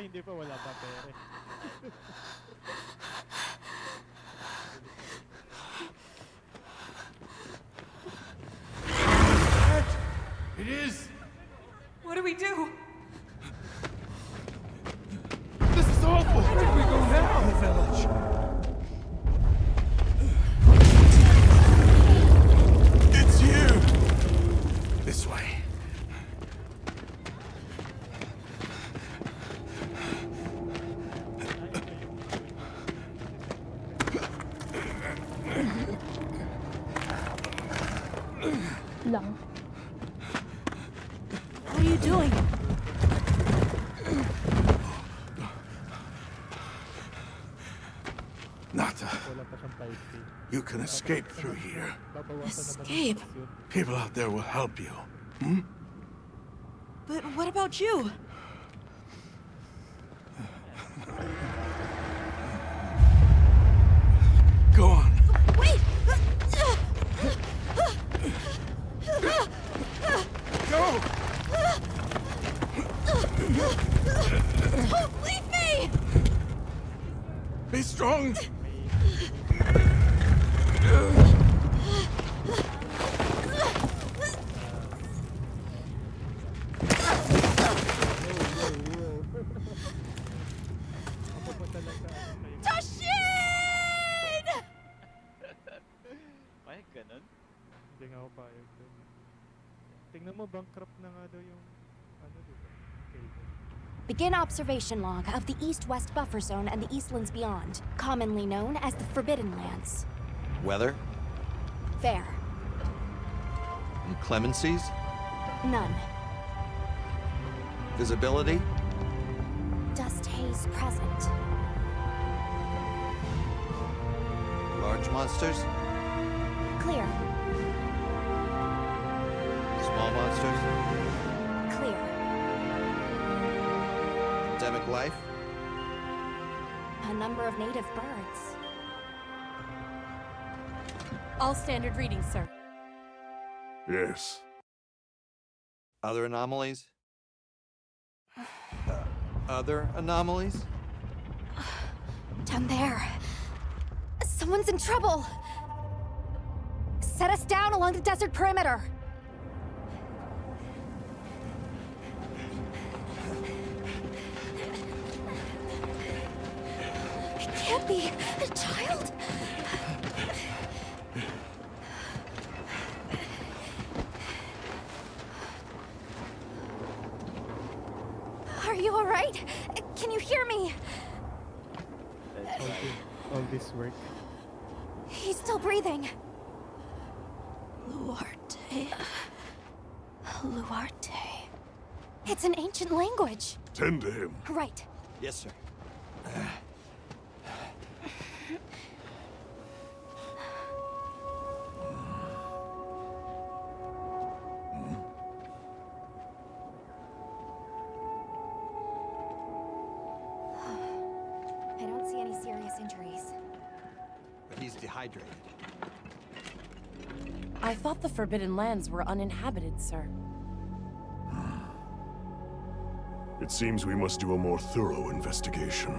hindi pa, wala pa pere. It is! What do we do? This is awful! Where do we go now? The village. It's you! This way. Lang. What are you doing? Nata, Wala pa siyang 5K. you can escape through here. Babawasan naman Escape? yung yun. People out there will help you. Hmm? But what about you? Go on. Wait! Go! Don't leave me! Be strong! Ako pa talaga. Tashin! Ay, ganun? Hindi nga ako payag doon. Tingnan mo, bankrupt na nga daw yung ano diba? Cable. Begin observation log of the east-west buffer zone and the Eastlands beyond, commonly known as the Forbidden Lands. Weather? Fair. Inclemencies? None. Visibility? Dust haze present. Large monsters? Clear. Small monsters? Clear. Endemic life? A number of native birds. All standard readings, sir. Yes. Other anomalies? Other anomalies? Down there. Someone's in trouble. Set us down along the desert perimeter. It can't be a child. Are you all right? Can you hear me? All this work. He's still breathing. Luarte. Luarte. It's an ancient language. Tend to him. Right. Yes, sir. I don't see any serious injuries. But he's dehydrated. I thought the Forbidden Lands were uninhabited, sir. It seems we must do a more thorough investigation.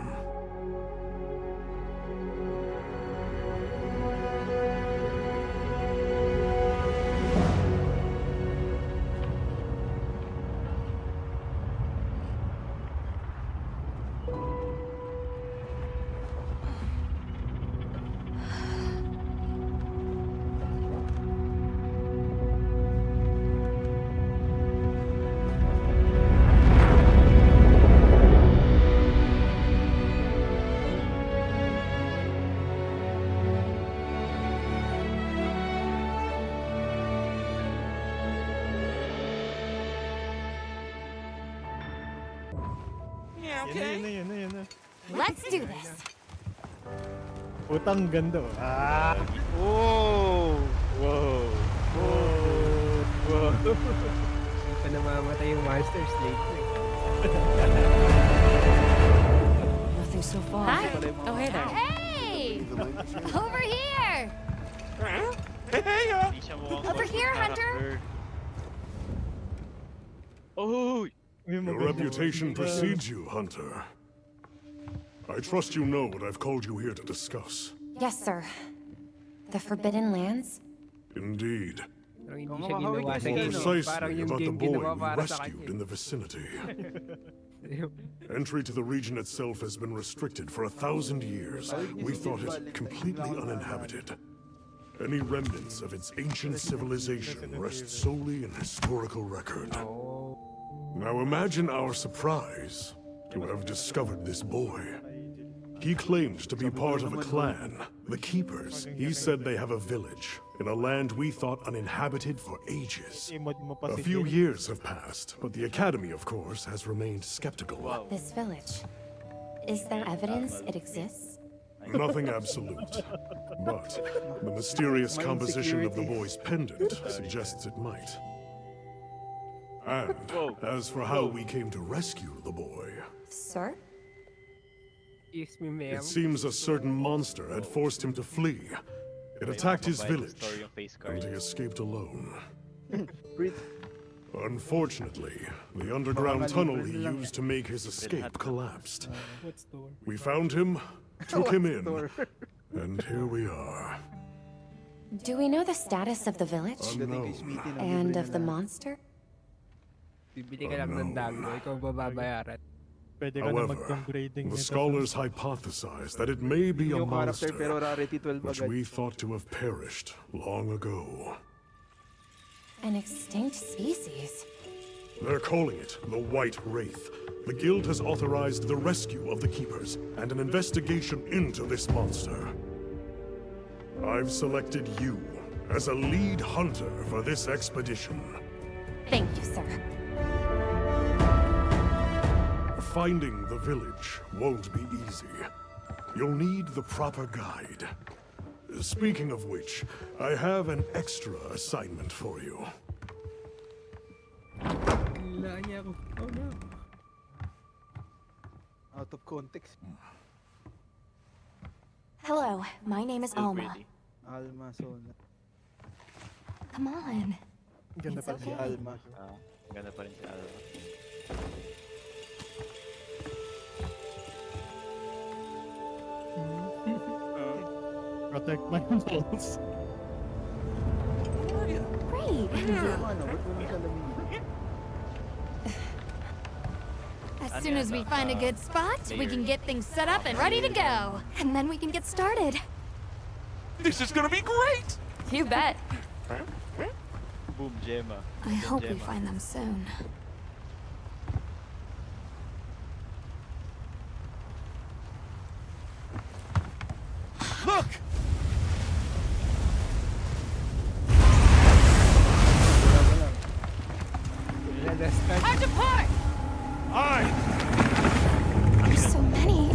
Yan na. Let's do this. Putang ganda. Ah! Oh! Wow! Wow! Hindi pa namamatay yung monster slave ko eh. Nothing so far. Hi. Oh, hey there. Hey! Over here! Hindi siya mukhang Over here, character. Hunter. Oh! May Your maganda- reputation precedes you, Hunter. I trust you know what I've called you here to discuss. Yes, sir. The Forbidden Lands? Indeed. Parang hindi Kung siya makahawig ginawa kasi sa More kayo, inyo. no? Parang precisely yung about the game boy ginawa we para sa rescued kanya. in the vicinity. Entry to the region itself has been restricted for 1,000 years. We thought it completely uninhabited. Any remnants of its ancient civilization rest solely in historical record. Oh. Now imagine our surprise to have discovered this boy. He claimed to be part of a clan, the Keepers. He said they have a village in a land we thought uninhabited for ages. I-mod mo pa A si few Kim. years have passed, but the Academy, of course, has remained skeptical. Wow. This village. Is there evidence it exists? Nothing absolute. But the mysterious composition of the boy's pendant suggests it might. And as for how we came to rescue the boy, Sir? Excuse me, ma'am. it seems a certain monster had forced him to flee. It attacked his village, Story yung face and card. he escaped alone. Breathe. Unfortunately, the underground tunnel he used to make his escape collapsed. What's door? We found him, took him in, Door. and here we are. Do we know the status of the village? Unknown. And of the monster? Bibili ka lang ng dago, ikaw babayaran. Pwede ka na However, mag-downgrading the nito. scholars hypothesize that it may be a Yung character pero monster rarity 12 which agad. we thought to have perished long ago. An extinct species? They're calling it the White Wraith. The Guild has authorized the rescue of the Keepers and an investigation into this monster. I've selected you as a lead hunter for this expedition. Thank you, sir. Finding the village won't be easy. You'll need the proper guide. Speaking of which, I have an extra assignment for you. Wala niya ako. Oh no. Out of context. Hello, my name is Still Alma. pretty. Alma, Sona. Come on. Ganda It's pa si okay. Alma. Ganda pa rin si Alma. Protect my balls. Great. Ano, ba't mo nang salamin? As soon as we find a good spot, we can get things set up and ready to go. And then we can get started. This is gonna be great! You bet. Boom, Gemma. I hope we Gemma. find them soon. Look! Ladastan. Hard to part! There's so many.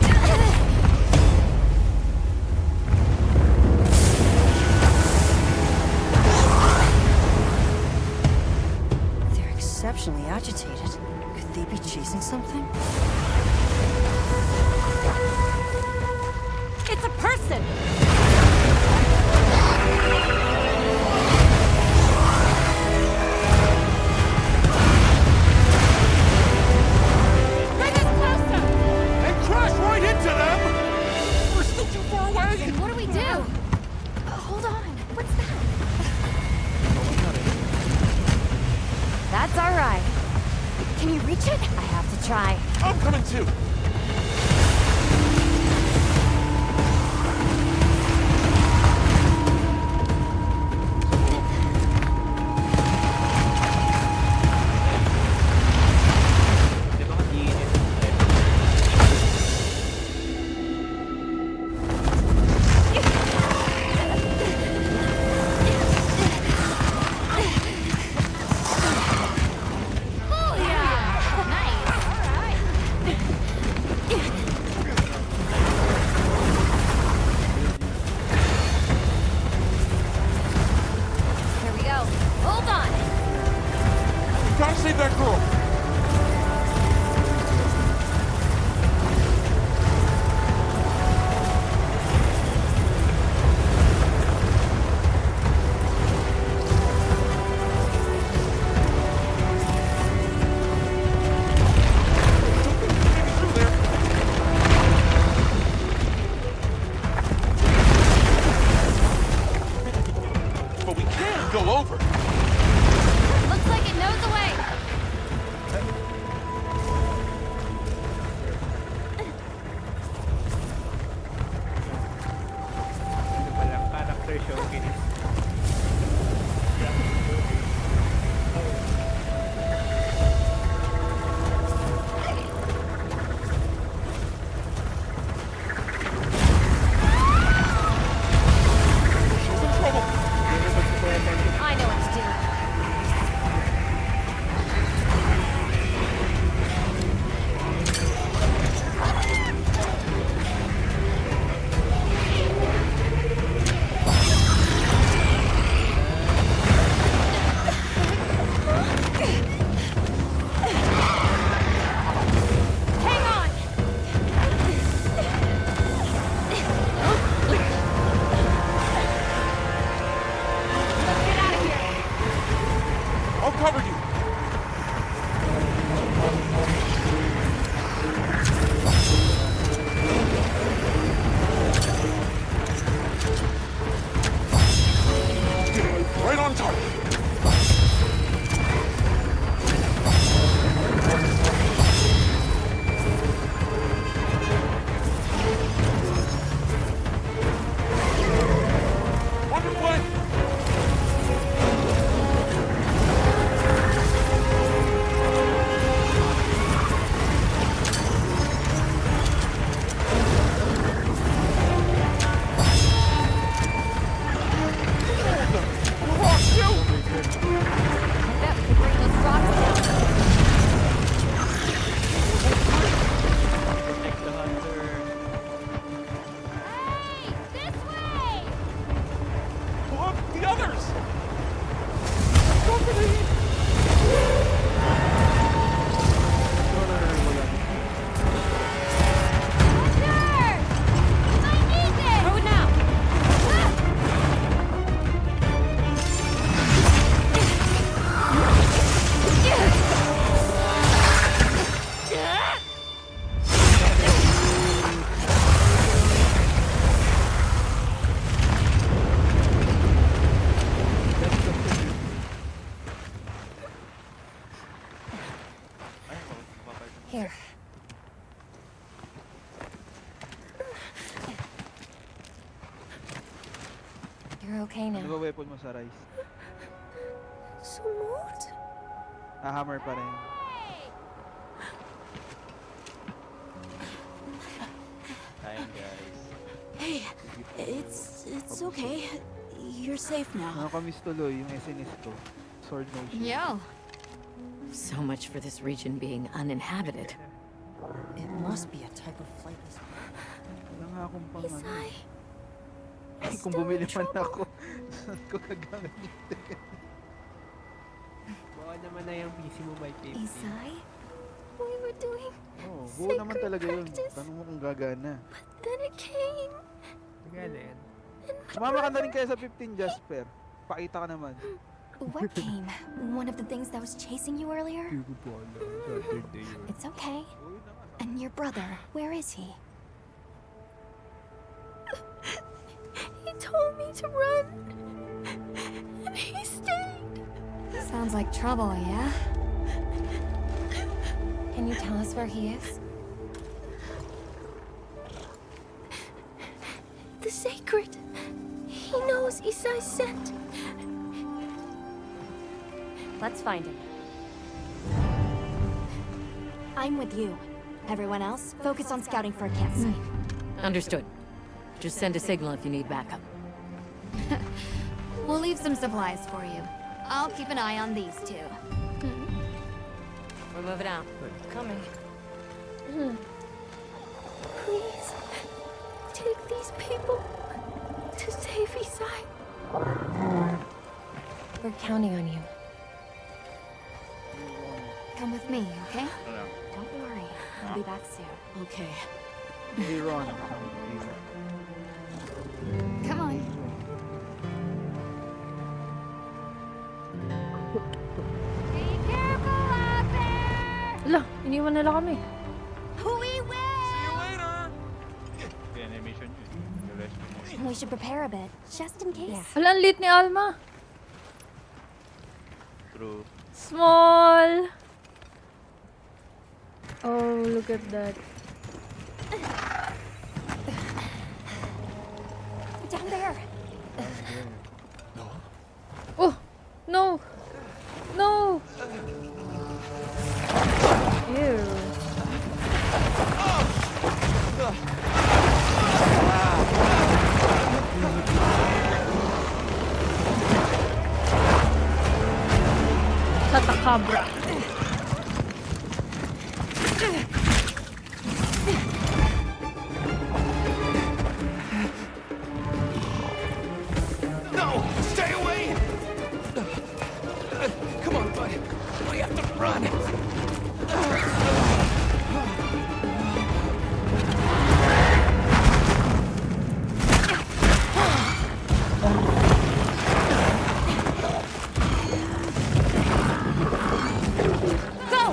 They're exceptionally agitated. Could they be chasing something? It's a person! Bring us closer! And crash right into them! We're still too far away! What do we do? Hold on. What's that? That's all right. Can you reach it? I have to try. I'm coming too! Di ba hindi yun yung Oh, yeah! Nice! All right. After showcase. I know what to do. Hang on! Let's get out of here! I'll cover you. Right on target. On your way. That could bring those rocks down. Protect the hunter. Hey! This way! Look, the others. Company. Hunter! I need this! Throw it now! Here. You're okay Ano now. ba weapon mo sa Rice? Sumut? Hammer pa rin. Time, guys. Hey, it's okay. You're safe now. Nakakamiss tuloy yung SNS ko. Sword motion. Yo. So much for this region being uninhabited. It must be a type of flightless. Wala nga akong pang ano. Isai. Ay, kung bumili man ako, saan ko gagamitin? Baka naman na yung PC mo may tape. Isai? We were doing Oo, buo naman sacred talaga yun. practice. Tanong mo kung gagana. Then it came. Maganda yan. Sumama ka na rin kaya sa 15, Jasper. Pakita ka naman. What came? One of the things that was chasing you earlier? Hindi ko po alam. Saturday yun. It's okay. Uy, naman. And your brother, where is he? He told me to run. And he stayed. Sounds like trouble, yeah? Can you tell us where he is? The sacred. He knows Isai sent. Let's find him. I'm with you. Everyone else, focus on scouting for a campsite. Understood. Just send a signal if you need backup. We'll leave some supplies for you. I'll keep an eye on these two. We're moving out. Coming. Please, take these people to save Isai. We're counting on you. Come with me, okay? Ano? Don't worry. I'll be back soon. Okay. Hey, Ron. Come on. Be careful out there! Ala, iniwan nila kami. We will! See you later. Yung animation yun. Yung rescue mo. We should prepare a bit, just in case. Ala, ang lit ni Alma. True. Small. Oh, look at that. Down there! Oh! No! No! Ew. Catacabra. No! Stay away! Come on, bud. We have to run. Go!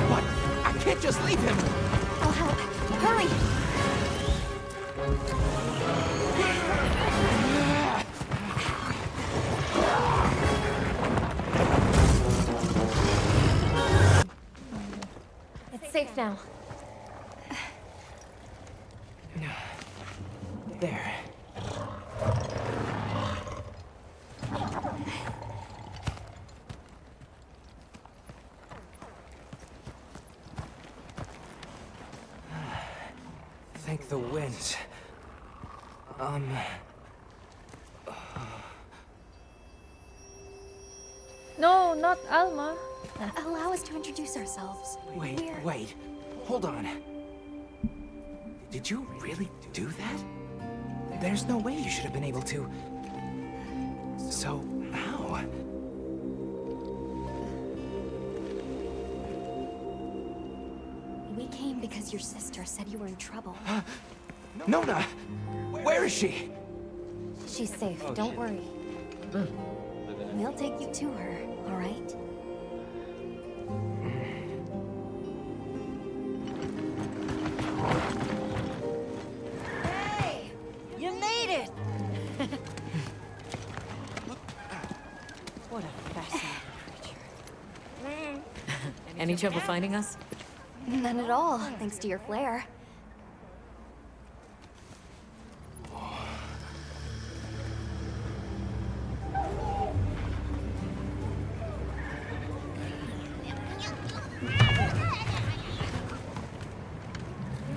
What? I can't just leave him. I'll help. Hurry! It's safe now. There. Thank the winds. No, not Alma. Allow us to introduce ourselves. Wait. Hold on. Did you really do that? There's no way you should have been able to. So, how? We came because your sister said you were in trouble. Nona! Where is she? She's safe, don't worry. We'll take you to her, all right? Hey! You made it! What a fascinating creature. Any trouble finding us? None at all, thanks to your flair.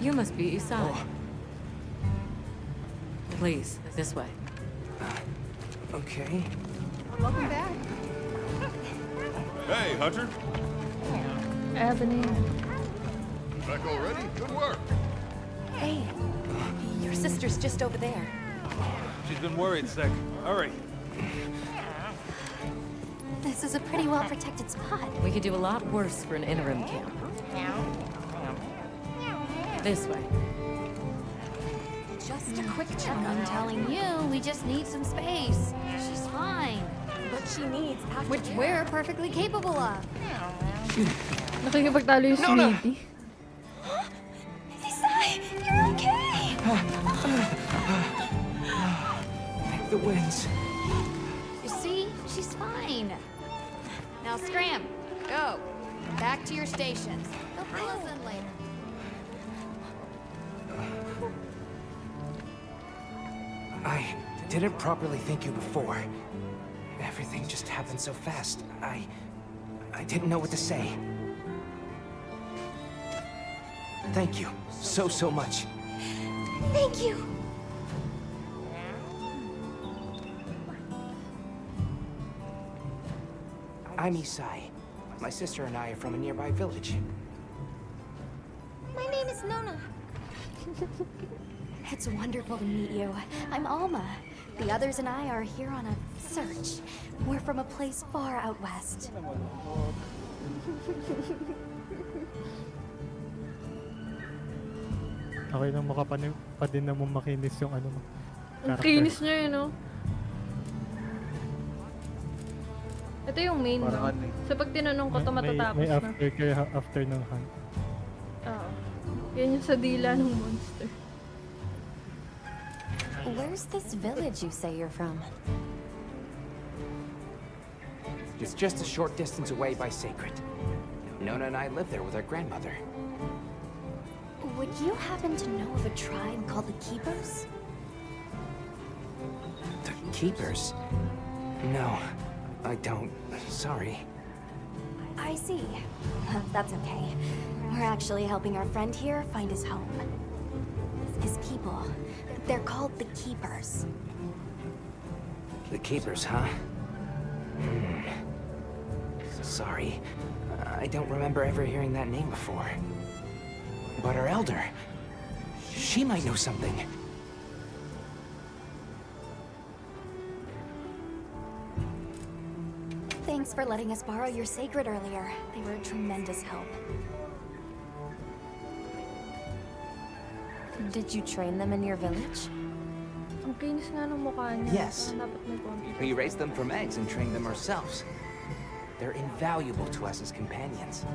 You must be Isai. Please, this way. Okay. Welcome back. Hey, Hunter. Ebony. Back already? Good work. Hey, your sister's just over there. She's been worried, Sec. Hurry. This is a pretty well-protected spot. We could do a lot worse for an interim camp. This way. Just a quick check. I'm telling you, we just need some space. She's fine. What she needs after Which we're perfectly capable of. Nakikipagtalo yung sweetie. Isai, you're okay! Thank the winds. You see? She's fine. Now scram. Go. Back to your stations. They'll fill us in later. I didn't properly thank you before. Everything just happened so fast. I didn't know what to say. Thank you so much. Thank you! I'm Isai. My sister and I are from a nearby village. My name is Nona. It's wonderful to meet you. I'm Alma. The others and I are here on a search. We're from a place far out west. Okay lang pa din naman makinis yung ano mo. Ang character. kinis niya yun, no? Ito yung main, no? Parang ano eh. So pag tinanong ko to matatapos may na. after ng hunt. Oo. Yan yung sa dila ng monster. Where's this village you say you're from? It's just a short distance away by Sacred. Nona and I live there with our grandmother. Would you happen to know of a tribe called the Keepers? The keepers? No, I don't. Sorry. I see. That's okay. We're actually helping our friend here find his home. His people. They're called the Keepers. The keepers, huh? Sorry. I don't remember ever hearing that name before. But our elder... she might know something. Thanks for letting us borrow your sacred earlier. They were a tremendous help. Did you train them in your village? Ang kinis nga ng mukha niya. Yes. Dapat may konti. We raised them from eggs and trained them ourselves. They're invaluable to us as companions.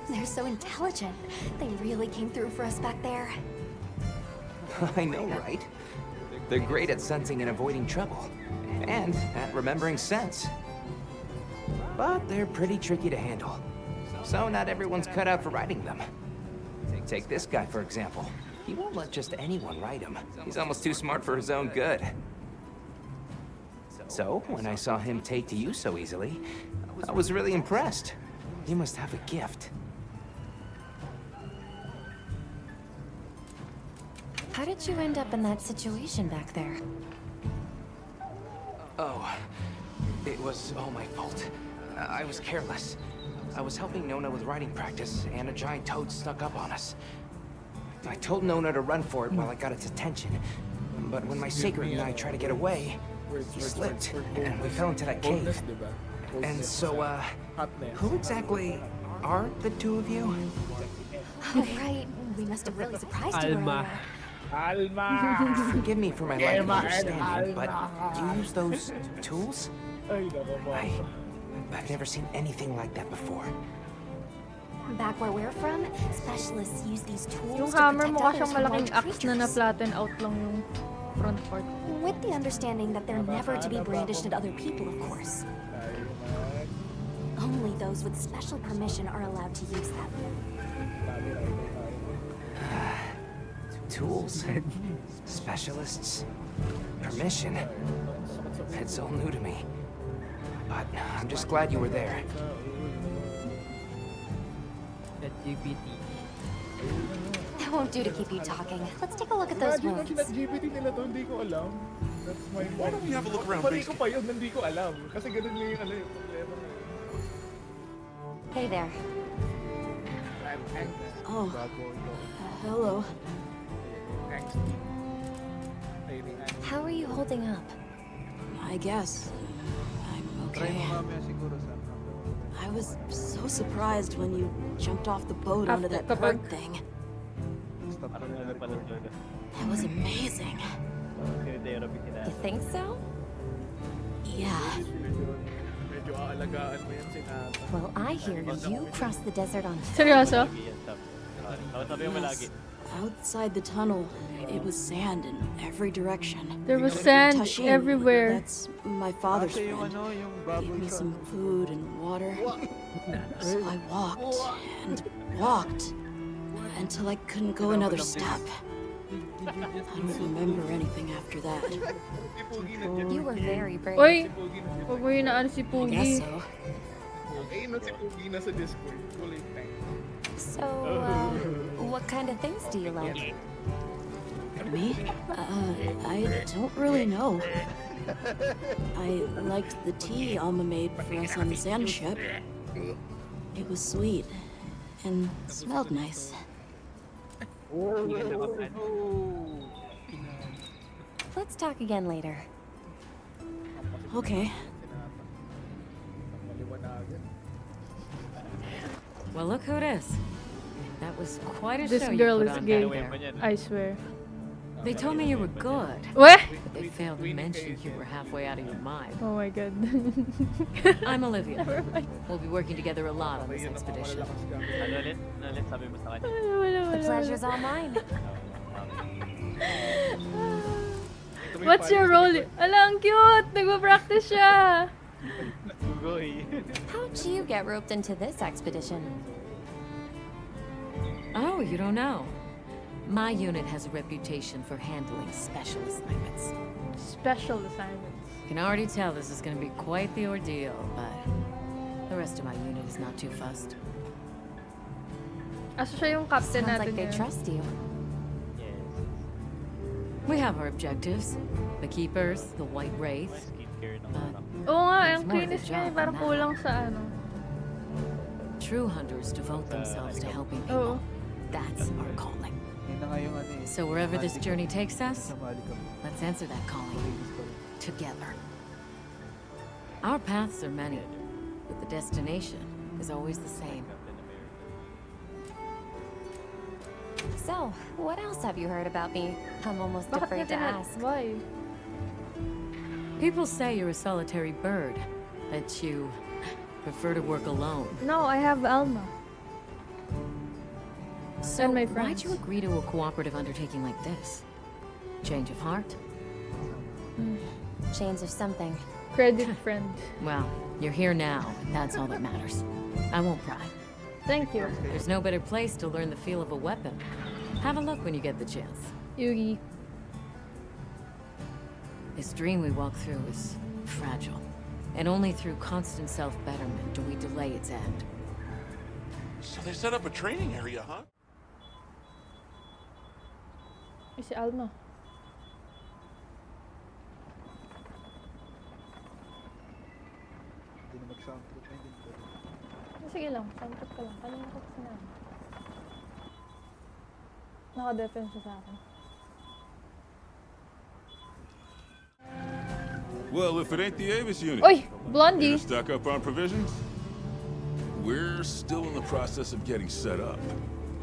They're so intelligent. They really came through for us back there. I know, right? They're great at sensing and avoiding trouble. And at remembering scents. But they're pretty tricky to handle. So not everyone's cut out for riding them. Take this guy, for example. He won't let just anyone ride him. He's almost too smart for his own good. So, when I saw him take to you so easily, I was really impressed. You must have a gift. How did you end up in that situation back there? Oh, it was all my fault. I was careless. I was helping Nona with riding practice, and a giant toad snuck up on us. I told Nona to run for it while I got its attention, but when my sacred and I tried to get away, he slipped, and we fell into that cave. And so, who exactly are the two of you? Oh, right. We must have really surprised you Alma. earlier. Alma! Forgive me for my lack of Alma and understanding, but Alma. you use those tools? Ay, nako mo. I've never seen anything like that before. Back where we're from, specialists use these tools Yung to hammer protect mukha others siyang from malaking large axe na creatures. na-flatten out lang yung front part. With the understanding that they're never to be brandished at other people, of course. Only those with special permission are allowed to use them. Tools, specialists, permission. It's all new to me. But I'm just glad you were there. GPT. That won't do to keep you talking. Let's take a look at those wounds. GPT nila to, hindi ko alam. That's my Why don't we have a look around Mali ko basement? pa yun, hindi ko alam. Kasi ganun yung ano yung problema. Hey there. Oh, hello. How are you holding up? I guess I'm okay. I was so surprised when you jumped off the boat onto that bird thing. That was amazing. You think so? Yeah. Well, I hear you crossed the desert on foot. Seryoso? Yes. Outside the tunnel, it was sand in every direction. There was sand Tashin, everywhere. That's my father's friend. Gave me some food and water. So I walked and walked until I couldn't go another step. I don't remember anything after that. You were very brave. Uy! Huwag mo yun na si I guess Pugi. so. So, what kind of things do you like? Me? I don't really know. I liked the tea Alma made for us on the sand ship. It was sweet and smelled nice. Let's talk again later. Okay. Well, look who it is. That was quite a This show girl you is put on gay. back there. I swear. They told me you were good. What? But they failed to mention you were halfway out of your mind. Oh my god. I'm Olivia. Never mind. We'll be working together a lot on this expedition. Ano ulit? Ano ulit sabi mo sa kanya? The pleasure's all mine. What's your role? Ala, ang cute! Nagpa-practice siya! How'd you get roped into this expedition? Oh, you don't know? My unit has a reputation for handling special assignments. Special assignments. Can already tell this is going to be quite the ordeal, but the rest of my unit is not too fussed. Asa siya yung captain Sounds natin like they ngayon? trust you. We have our objectives. The Keepers, the White Wraith. Oo nga, There's ang more to the kinis niya, job parang than kulang sa ano. True hunters devote themselves to helping Oo. people. That's our calling. Yun na nga yung ano eh. So wherever this journey takes us, Kasama kami. let's answer that calling together. Our paths are many, but the destination is always the same. So, what else have you heard about me? I'm almost Bakit afraid to niya ask. Why? People say you're a solitary bird, that you prefer to work alone. No, I have Alma. So And my why'd friends. you agree to a cooperative undertaking like this? Change of heart? Change of something. Credit friend. Well, you're here now, and that's all that matters. I won't pry. Thank you, There's no better place to learn the feel of a weapon. Have a look when you get the chance. Yugi. This dream we walk through is fragile, and only through constant self-betterment do we delay its end. So they set up a training area, huh? Ay, si Alma. Hindi na mag-soundproof na din. Sige lang, soundtrack ka lang. Kanina ko kasi namin. Naka-defense siya sa akin. Well, if it ain't the Avis unit. Oy! Blondie! You're stuck up on provisions? We're still in the process of getting set up.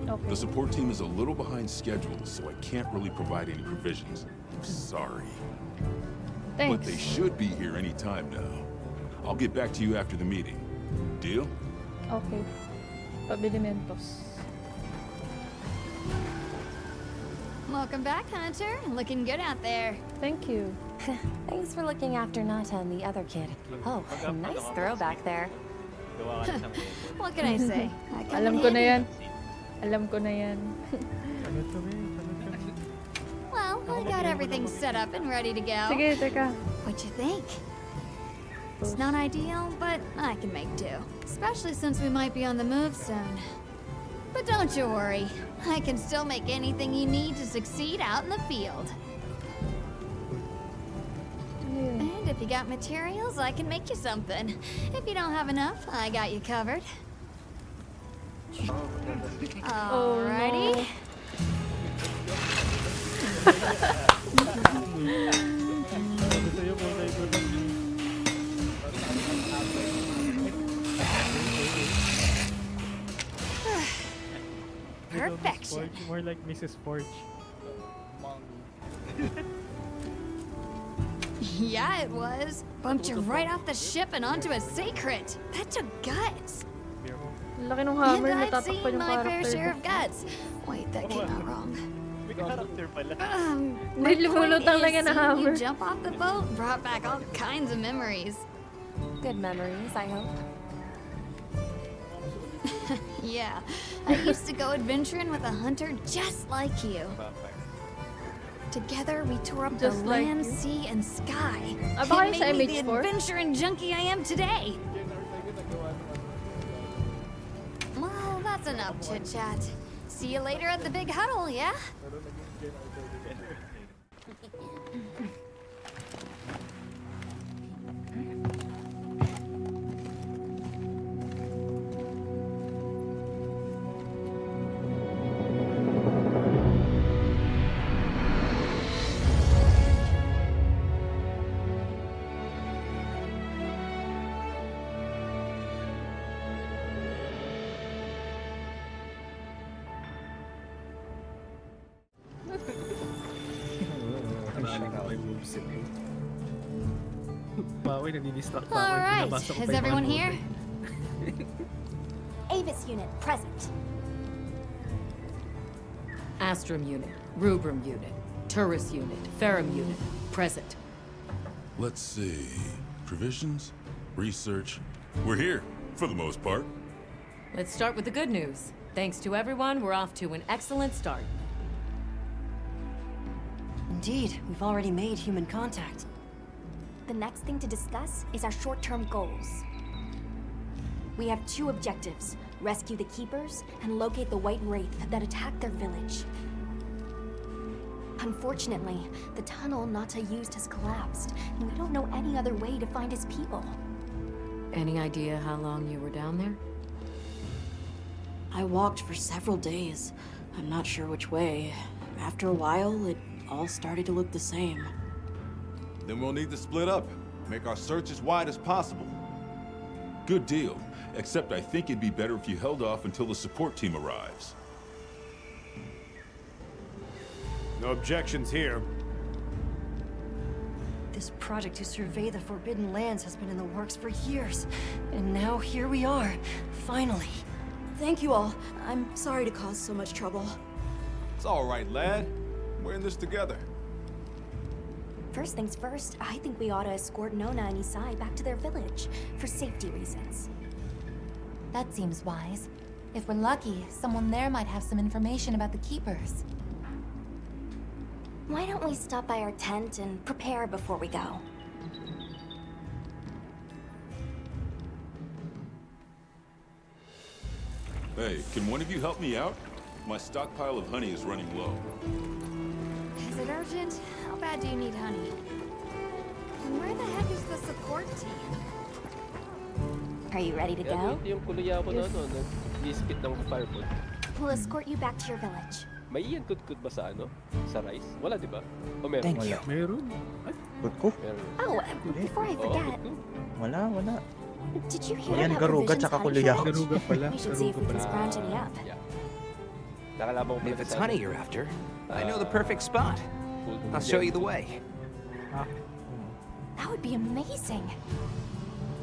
Okay. The support team is a little behind schedule, so I can't really provide any provisions. I'm sorry. Thanks. But they should be here any time now. I'll get back to you after the meeting. Deal? Okay. Pabilimentos. Welcome back, Hunter. Looking good out there. Thank you. Thanks for looking after Nata and the other kid. Oh, nice throwback there. What can I say? I come Alam in ko na handy. yan. Alam ko na yan. Well, I got everything set up and ready to go. Sige, teka. What you think? It's not ideal, but I can make do. Especially since we might be on the move soon. But don't you worry. I can still make anything you need to succeed out in the field. And if you got materials, I can make you something. If you don't have enough, I got you covered. Alrighty. Perfection. More like Mrs. Forge. Yeah, it was. Bumped you right off the ship and onto a secret. That took guts. Laki nung And hammer, I've natatakpan seen yung my fair character. share of guts. Wait, that came out wrong. May lumulutang lang yan na seeing hammer. you jump off the boat brought back all kinds of memories. Good memories, I hope. Yeah, I used to go adventuring with a hunter just like you. Together, we tore up Just the like land, you? sea, and sky. Ah, baka It yun sa made me the MH4? adventuring junkie I am today. Well, that's enough chit-chat. See you later at the big huddle, yeah? Bawi, nadidistract pa ako. All right, Binabasa ko is pa yung everyone mga here? Avis unit, present. Astrum unit, Rubrum unit, Turris unit, Ferrum unit, present. Let's see. Provisions? Research? We're here, for the most part. Let's start with the good news. Thanks to everyone, we're off to an excellent start. Indeed, we've already made human contact. The next thing to discuss is our short-term goals. We have 2 objectives: rescue the Keepers and locate the White Wraith that attacked their village. Unfortunately, the tunnel Nata used has collapsed, and we don't know any other way to find his people. Any idea how long you were down there? I walked for several days. I'm not sure which way. After a while, it all started to look the same. Then we'll need to split up. Make our search as wide as possible. Good deal. Except I think it'd be better if you held off until the support team arrives. No objections here. This project to survey the Forbidden Lands has been in the works for years. And now here we are, finally. Thank you all. I'm sorry to cause so much trouble. It's all right, lad. We're in this together. First things first, I think we ought to escort Nona and Isai back to their village, for safety reasons. That seems wise. If we're lucky, someone there might have some information about the Keepers. Why don't we stop by our tent and prepare before we go? Hey, can one of you help me out? My stockpile of honey is running low. Is it urgent? How bad do you need honey? And where the heck is the support team? Are you ready to go? Yung kuluya ko na ano, nag-iskit ng firewood. We'll escort you back to your village. May iyan kudkud ba sa ano? Sa rice? Wala, di ba? O meron? Thank you. Meron. Kutko? Meron. Oh, before I forget, Wala. did you hear Yan, about garuga Provision's tsaka honey kuluya. shortage? Garuga pala. We should see if we can scrounge any up. Yeah. Nakalaban ko pala If it's sa honey you're after, I know the perfect spot. I'll show you the way. That would be amazing.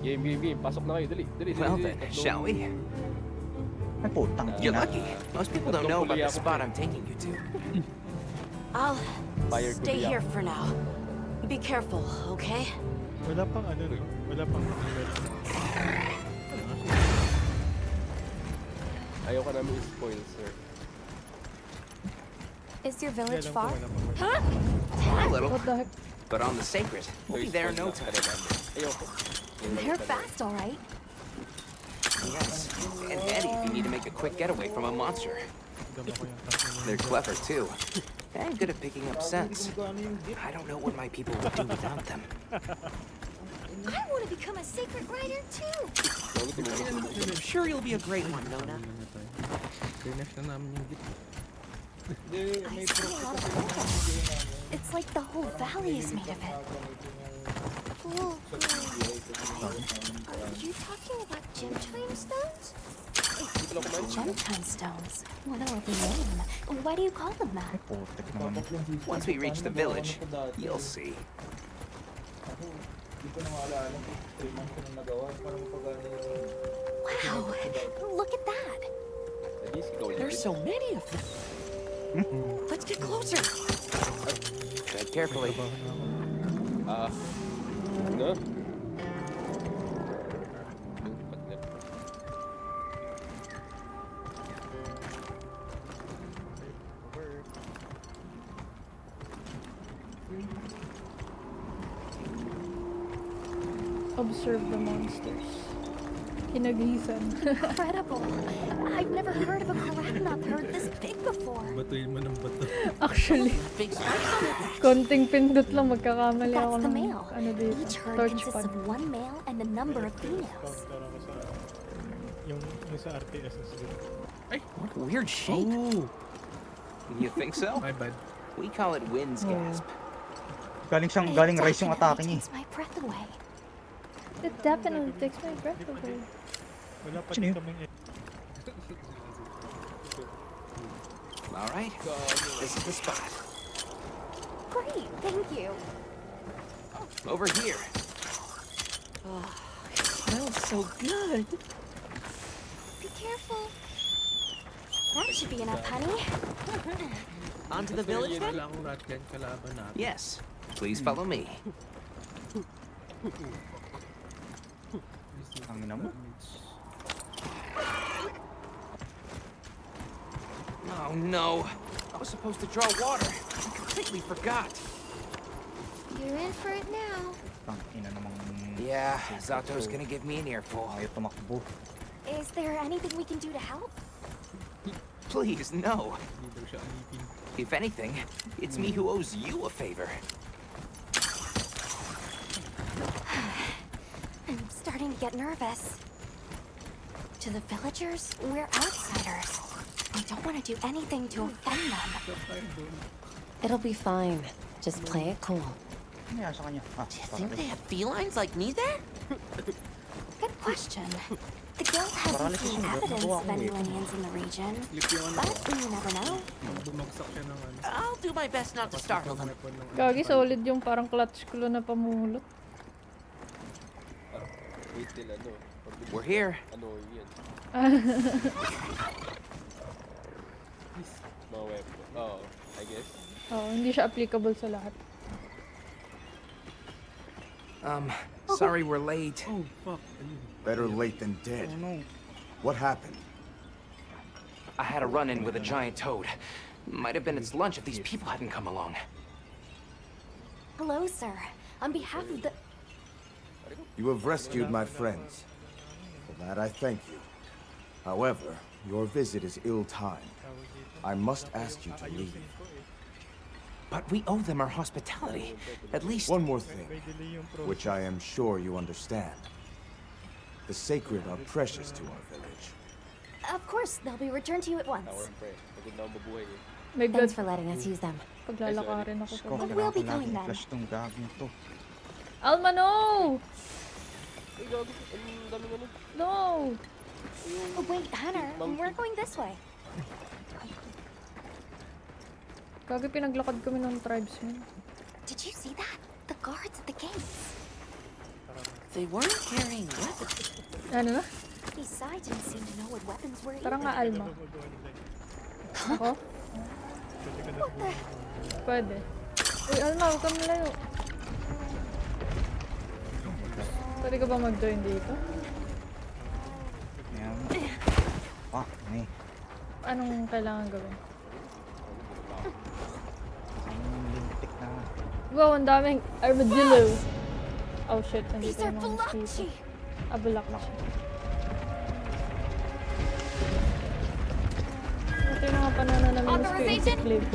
Game. Pasok na kayo. Dali. Well then, shall we? Ay, putang You're ina. lucky. Most people don't know about the spot I'm taking you to. I'll Fire stay kuya. here for now. Be careful, okay? Wala pang ano, no? Wala pang Ayoko namin i-spoil, sir. Is your village Alam ko, far? wala pang Huh? A little, What the heck? but on the sacred. We'll be there in no time. Ayoko. They're fast, all right. Yes, and handy if you need to make a quick getaway from a monster. dama ko yung tatlo. They're clever too, and good at picking up scents. I don't know what my people would do without them. I want to become a sacred rider too! I'm sure you'll be a great one, Nona. Finish na namin yung git. I see a lot of coal. It's like the whole valley is made of it. Are you talking about gem-time stones? Gem-time stones? What a lovely name. Why do you call them that? Once we reach the village, you'll see. Wow, look at that. There's so many of them. Let's get closer. Tread carefully. No? Observe the monsters. Kinagisan. Incredible. I've never heard of a Karagnath herd this big before. Batuin mo ng bato. Actually, konting pindot lang magkakamali ako That's the ng male. ano dito. Each herd Torch consists pad. of one male and a number of females. Yung sa RTS na siguro. Weird shape. You think so? My bad. We call it wind's gasp. Galing rice yung atake niya. Takes my breath away. It definitely takes my breath away. Wala pa din kaming All right, this is the spot. Great, thank you. Over here. Oh, it smells so good. Be careful. That should be enough, honey. On to the village then? Yes. Please follow me. Oh no. I was supposed to draw water. I completely forgot. You're in for it now. Tangina namang... Yeah, Zato's gonna give me an earful. Ayaw tumakbo. Is there anything we can do to help? Please, no. If anything, it's me who owes you a favor. I'm starting to get nervous. To the villagers, we're outsiders. We don't want to do anything to offend them. It'll be fine. Just play it cool. Ano yan sa kanya? Do you think they have felines like me there? Good question. The guild hasn't seen evidence of any lions in the region, but you never know. I'll do my best not to startle them. Gagi, solid yung parang clutch clue na pamulot. We're here. Oh, I guess. Oh, hindi siya applicable sa lahat. Sorry we're late. Oh, fuck. Better late than dead. What happened? I had a run-in with a giant toad. Might have been its lunch if these people hadn't come along. Hello, sir. On behalf of the... You have rescued my friends. For that I thank you. However, your visit is ill-timed. I must ask you to leave. But we owe them our hospitality. At least... One more thing, which I am sure you understand. The sacred are precious to our village. Of course, they'll be returned to you at once. Thanks for letting us use them. Paglalakarin ako pabalik. We'll be going then. Flash tong gagawin to. Alma, no! No! Oh, wait, Hunter, we're going this way. Gagi, pinaglakad kami ng tribesmen. Did you see that? The guards at the gates. They weren't carrying weapons. Ano? Besides, didn't seem to know what weapons were Tara nga, either. Alma. Ako? Pwede. Uy, Alma, huwag kang malayo. Pwede ka ba mag-join dito? Ayan. Fuck me. Anong kailangan gawin? Lintik na. Wow, ang daming armadillo. Oh shit, nandito These are yung mga mosquito. Balachi. Balachi. Ito yung mga panana na Authorization? clip.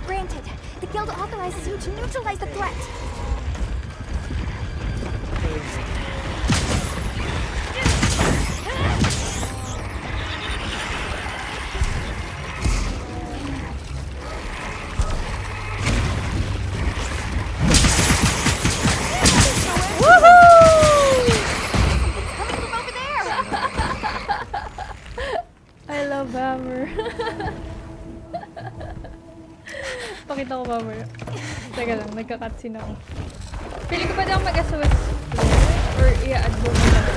Granted, the guild authorizes you to neutralize the threat. I love hammer. Pakita ko hammer. Teka lang, nagka-cutscene ako. Feeling ko pwede akong mag-SOS or i-add mo na lang.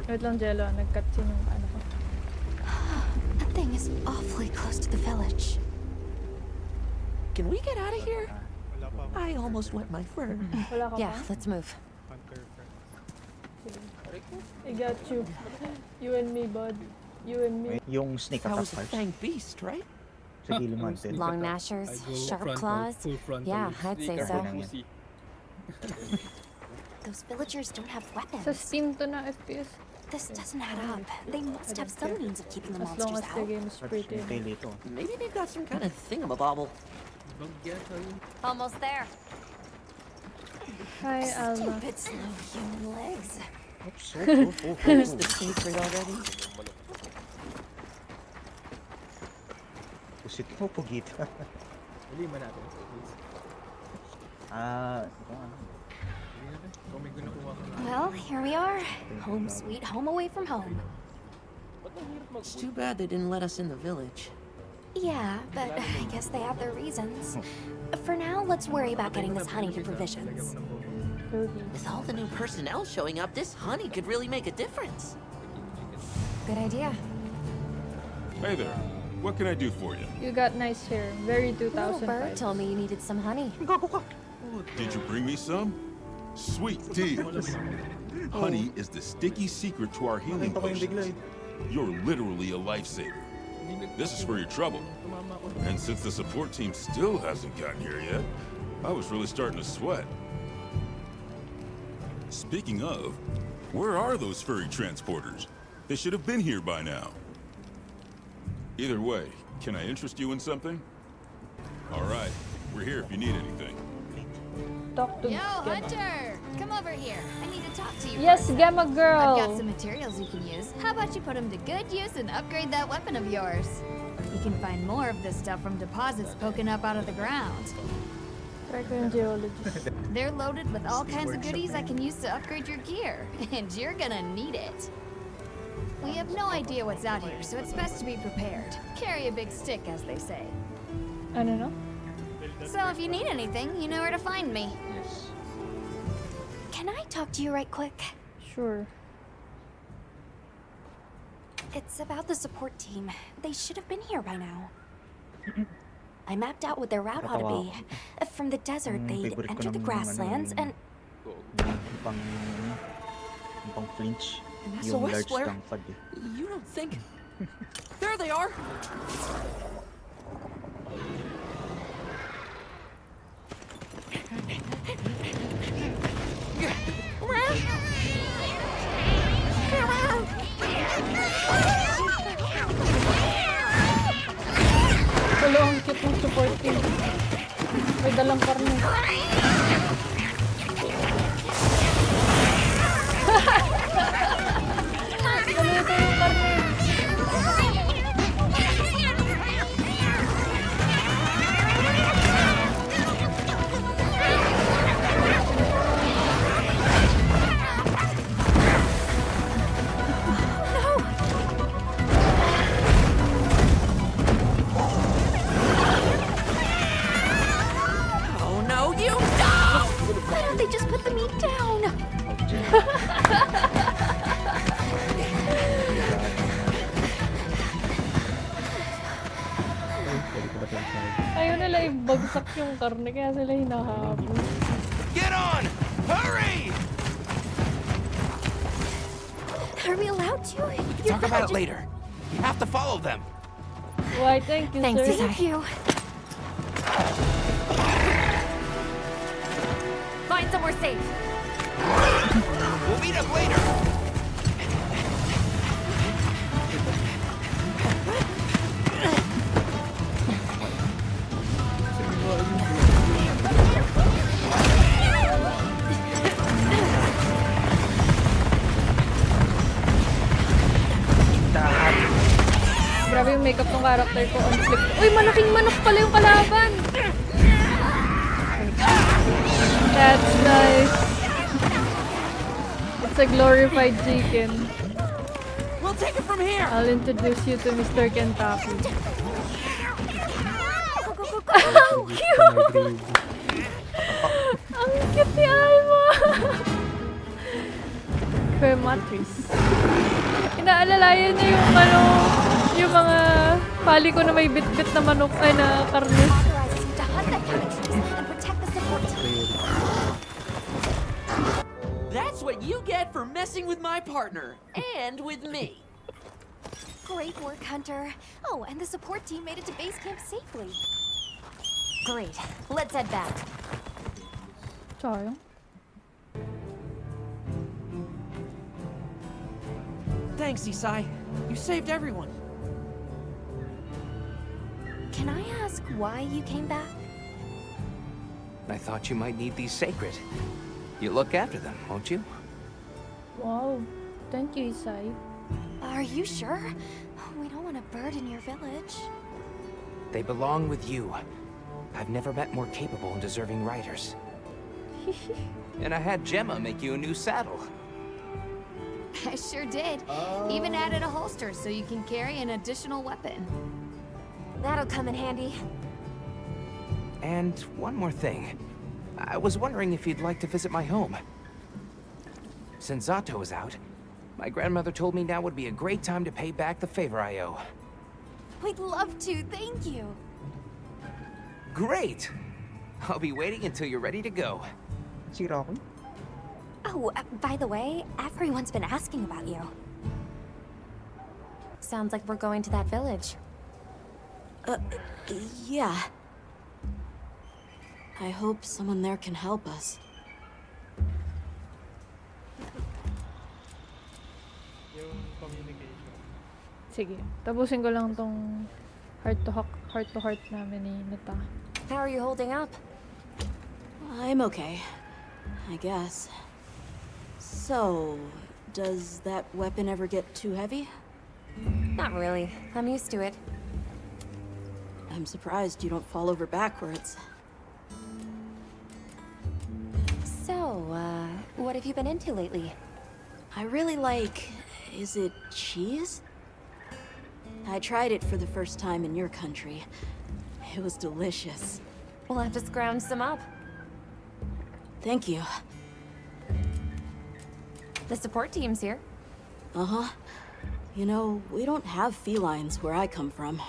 Wait lang, Jello. Nag-cutscene yung ano ko. That thing is awfully close to the village. Can we get out of here? I almost wet my fur. Yeah, let's move. I got you. You and me, bud. You and me. Yung snake That attack was a parts. fang beast, right? Sa Gillimantin. Long gnashers, sharp claws. Yeah, I'd say so. Those villagers don't have weapons. Sa Steam to na FPS. This doesn't add up. They must have some means of keeping the As long monsters as the out. game is pretty. Maybe they've got some kind of thingamabobble. Almost there. Hi, Alma. Stupid slow human legs. Is the secret already? Pusit mo, pugit. Uliman natin. Well, here we are. Home sweet home away from home. It's too bad they didn't let us in the village. Yeah, but I guess they have their reasons. For now, let's worry about getting this honey to provisions. With all the new personnel showing up, this honey could really make a difference. Good idea. Hey there. What can I do for you? You got nice hair. Very Little bird 2005. told me you needed some honey. Did you bring me some? Sweet deal. Honey is the sticky secret to our healing potions. You're literally a lifesaver. This is for your trouble. And since the support team still hasn't gotten here yet, I was really starting to sweat. Speaking of, where are those furry transporters? They should have been here by now. Either way, can I interest you in something? All right, we're here if you need anything. Talk to Yo, Gemma. Hunter! Come over here. I need to talk to you. Yes, for a sec. Gemma girl. I've got some materials you can use. How about you put them to good use and upgrade that weapon of yours? You can find more of this stuff from deposits poking up out of the ground. Try ko yung geologist. They're loaded with all kinds of goodies I can use to upgrade your gear, and you're gonna need it. We have no idea what's out here, so it's best to be prepared. Carry a big stick, as they say. I don't know. So if you need anything, you know where to find me. Can I talk to you right quick? Sure. It's about the support team. They should have been here by now. I mapped out what their route ought to be. From the desert, they'd enter the grasslands and... Pang flinch. An Yung SOS large flare? lang fag eh. You don't think... There they are! Wala, ang cute ng support team. May dalang karne. Naluto yung karne. Oh no, you no! Why don't they just put the meat down? Ayaw nila ibagsak yung karne, kaya sila hinahabol. Get on! Hurry! Are we allowed to? Talk about it later. You have to follow them. Why, thank you, Thanks, sir. Thank you. Find somewhere safe. We'll meet up later. Grabe yung makeup ng character ko on flick. Uy, malaking manok pala yung kalaban! That's nice. It's a glorified chicken. We'll take it from here! I'll introduce you to Mr. Kentucky. Go, Cute! Ang cute ni Alma! Crematrice. Inaalalayan niya yung yung mga pali ko na may bit-bit na manok ay na karne. That's what you get for messing with my partner. And with me. Great work, Hunter. Oh, and the support team made it to base camp safely. Great. Let's head back. Sayang. Thanks, Isai. You saved everyone. Can I ask why you came back? I thought you might need these sacred. You look after them, won't you? Wow. Thank you, Isai. Are you sure? We don't want to burden your village. They belong with you. I've never met more capable and deserving riders. And I had Gemma make you a new saddle. I sure did. Even added a holster so you can carry an additional weapon. That'll come in handy. And one more thing. I was wondering if you'd like to visit my home. Since Zato is out, my grandmother told me now would be a great time to pay back the favor I owe. We'd love to, thank you. Great! I'll be waiting until you're ready to go. Si Rocky? Oh, by the way, everyone's been asking about you. Sounds like we're going to that village. Yeah. I hope someone there can help us. Yung communication. Sige, tapusin ko lang tong heart-to-heart namin ni Nita. How are you holding up? I'm okay, I guess. So, does that weapon ever get too heavy? Not really. I'm used to it. I'm surprised you don't fall over backwards. So, what have you been into lately? I really like... is it cheese? I tried it for the first time in your country. It was delicious. We'll have to scrounge some up. Thank you. The support team's here. Uh-huh. You know, we don't have felines where I come from.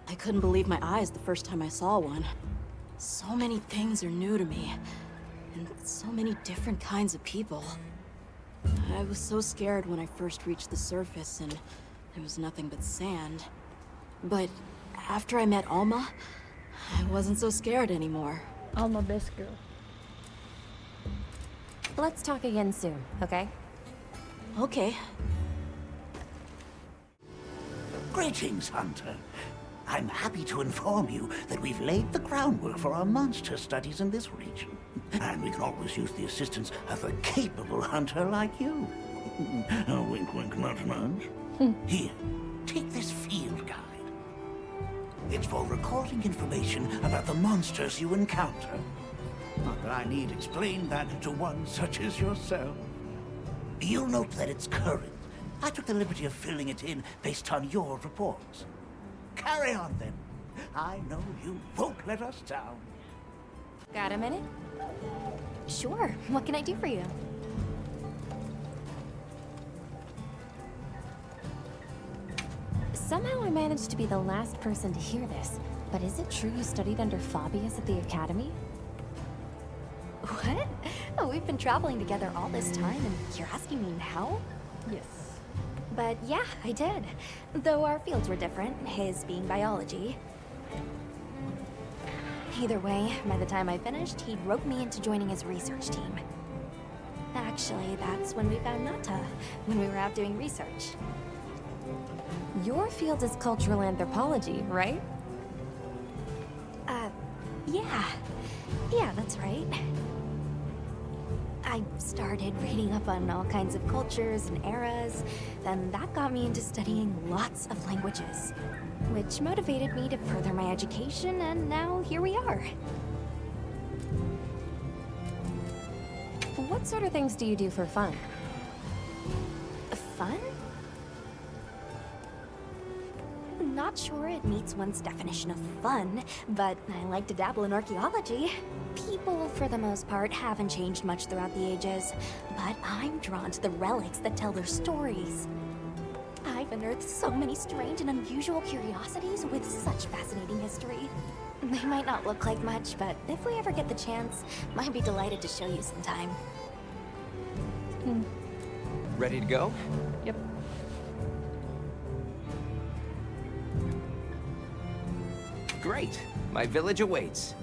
I couldn't believe my eyes the first time I saw one. So many things are new to me. And so many different kinds of people. I was so scared when I first reached the surface and there was nothing but sand. But after I met Alma, I wasn't so scared anymore. Alma, best girl. Let's talk again soon, okay? Okay. Greetings, Hunter. I'm happy to inform you that we've laid the groundwork for our monster studies in this region. And we can always use the assistance of a capable hunter like you. Wink, wink, nudge, nudge. Here, take this field guide. It's for recording information about the monsters you encounter. Not that I need explain that to one such as yourself. You'll note that it's current. I took the liberty of filling it in based on your reports. Carry on, then. I know you won't let us down. Got a minute? Sure. What can I do for you? Somehow I managed to be the last person to hear this, but is it true you studied under Fabius at the academy? What? Oh, we've been traveling together all this time, and you're asking me now? Yes. But yeah, I did. Though our fields were different, his being biology. Either way, by the time I finished, he'd roped me into joining his research team. Actually, that's when we found Nata, when we were out doing research. Your field is cultural anthropology, right? Yeah. Yeah, that's right. I started reading up on all kinds of cultures and eras, then that got me into studying lots of languages, which motivated me to further my education, and now here we are. What sort of things do you do for fun? Fun? Not sure it meets one's definition of fun, but I like to dabble in archaeology. People, for the most part, haven't changed much throughout the ages, but I'm drawn to the relics that tell their stories. I've unearthed so many strange and unusual curiosities with such fascinating history. They might not look like much, but if we ever get the chance, I'd be delighted to show you sometime. Ready to go? Yep. Great. My village awaits.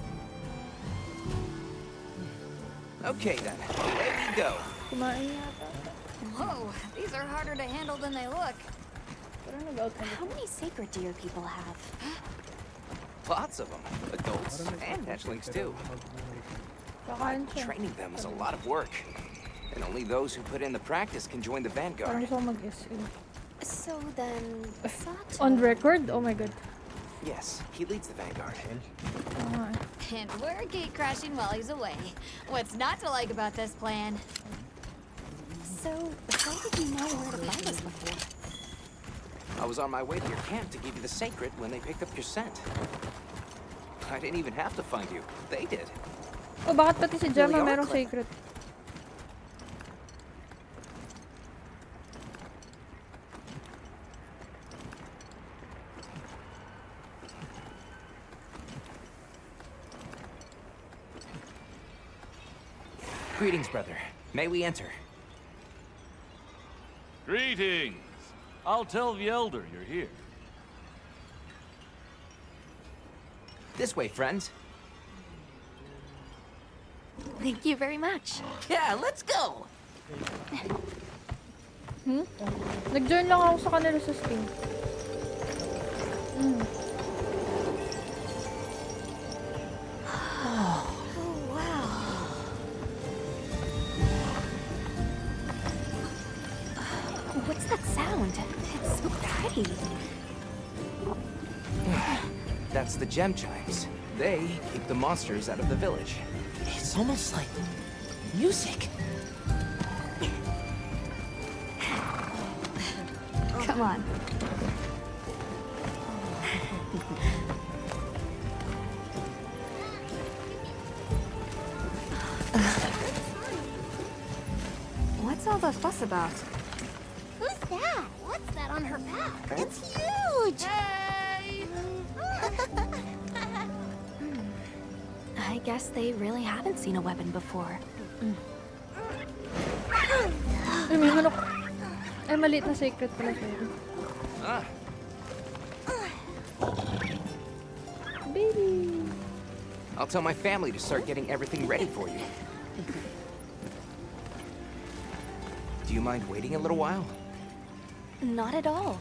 Okay then, away we go. Whoa, these are harder to handle than they look. How many sacred deer people have? Lots of them. Adults and hatchlings too. Training them is a lot of work. And only those who put in the practice can join the vanguard. So then, Sato... On record? Oh my god. Yes, he leads the vanguard. And we're gate crashing while he's away. What's not to like about this plan? So, how did you know where to find us before? I was on my way to your camp to give you the sacred when they picked up your scent. I didn't even have to find you. They did. Oh, bakit pati si Gemma Really are merong clever. secret? Greetings, brother. May we enter? Greetings. I'll tell the Elder you're here. This way, friends. Thank you very much. Yeah, let's go. Nag-join lang ako sa kanila sa Steam. Oh, wow. What's that sound? It's so pretty. That's the gem chimes. They keep the monsters out of the village. It's almost like music. Come on. What's all the fuss about? Who's that? What's that on her back? It's huge! Hey! I guess they really haven't seen a weapon before. Ay, may manok. Ay, maliit na secret pala siya. Ah. Baby. I'll tell my family to start getting everything ready for you. Do you mind waiting a little while? Not at all.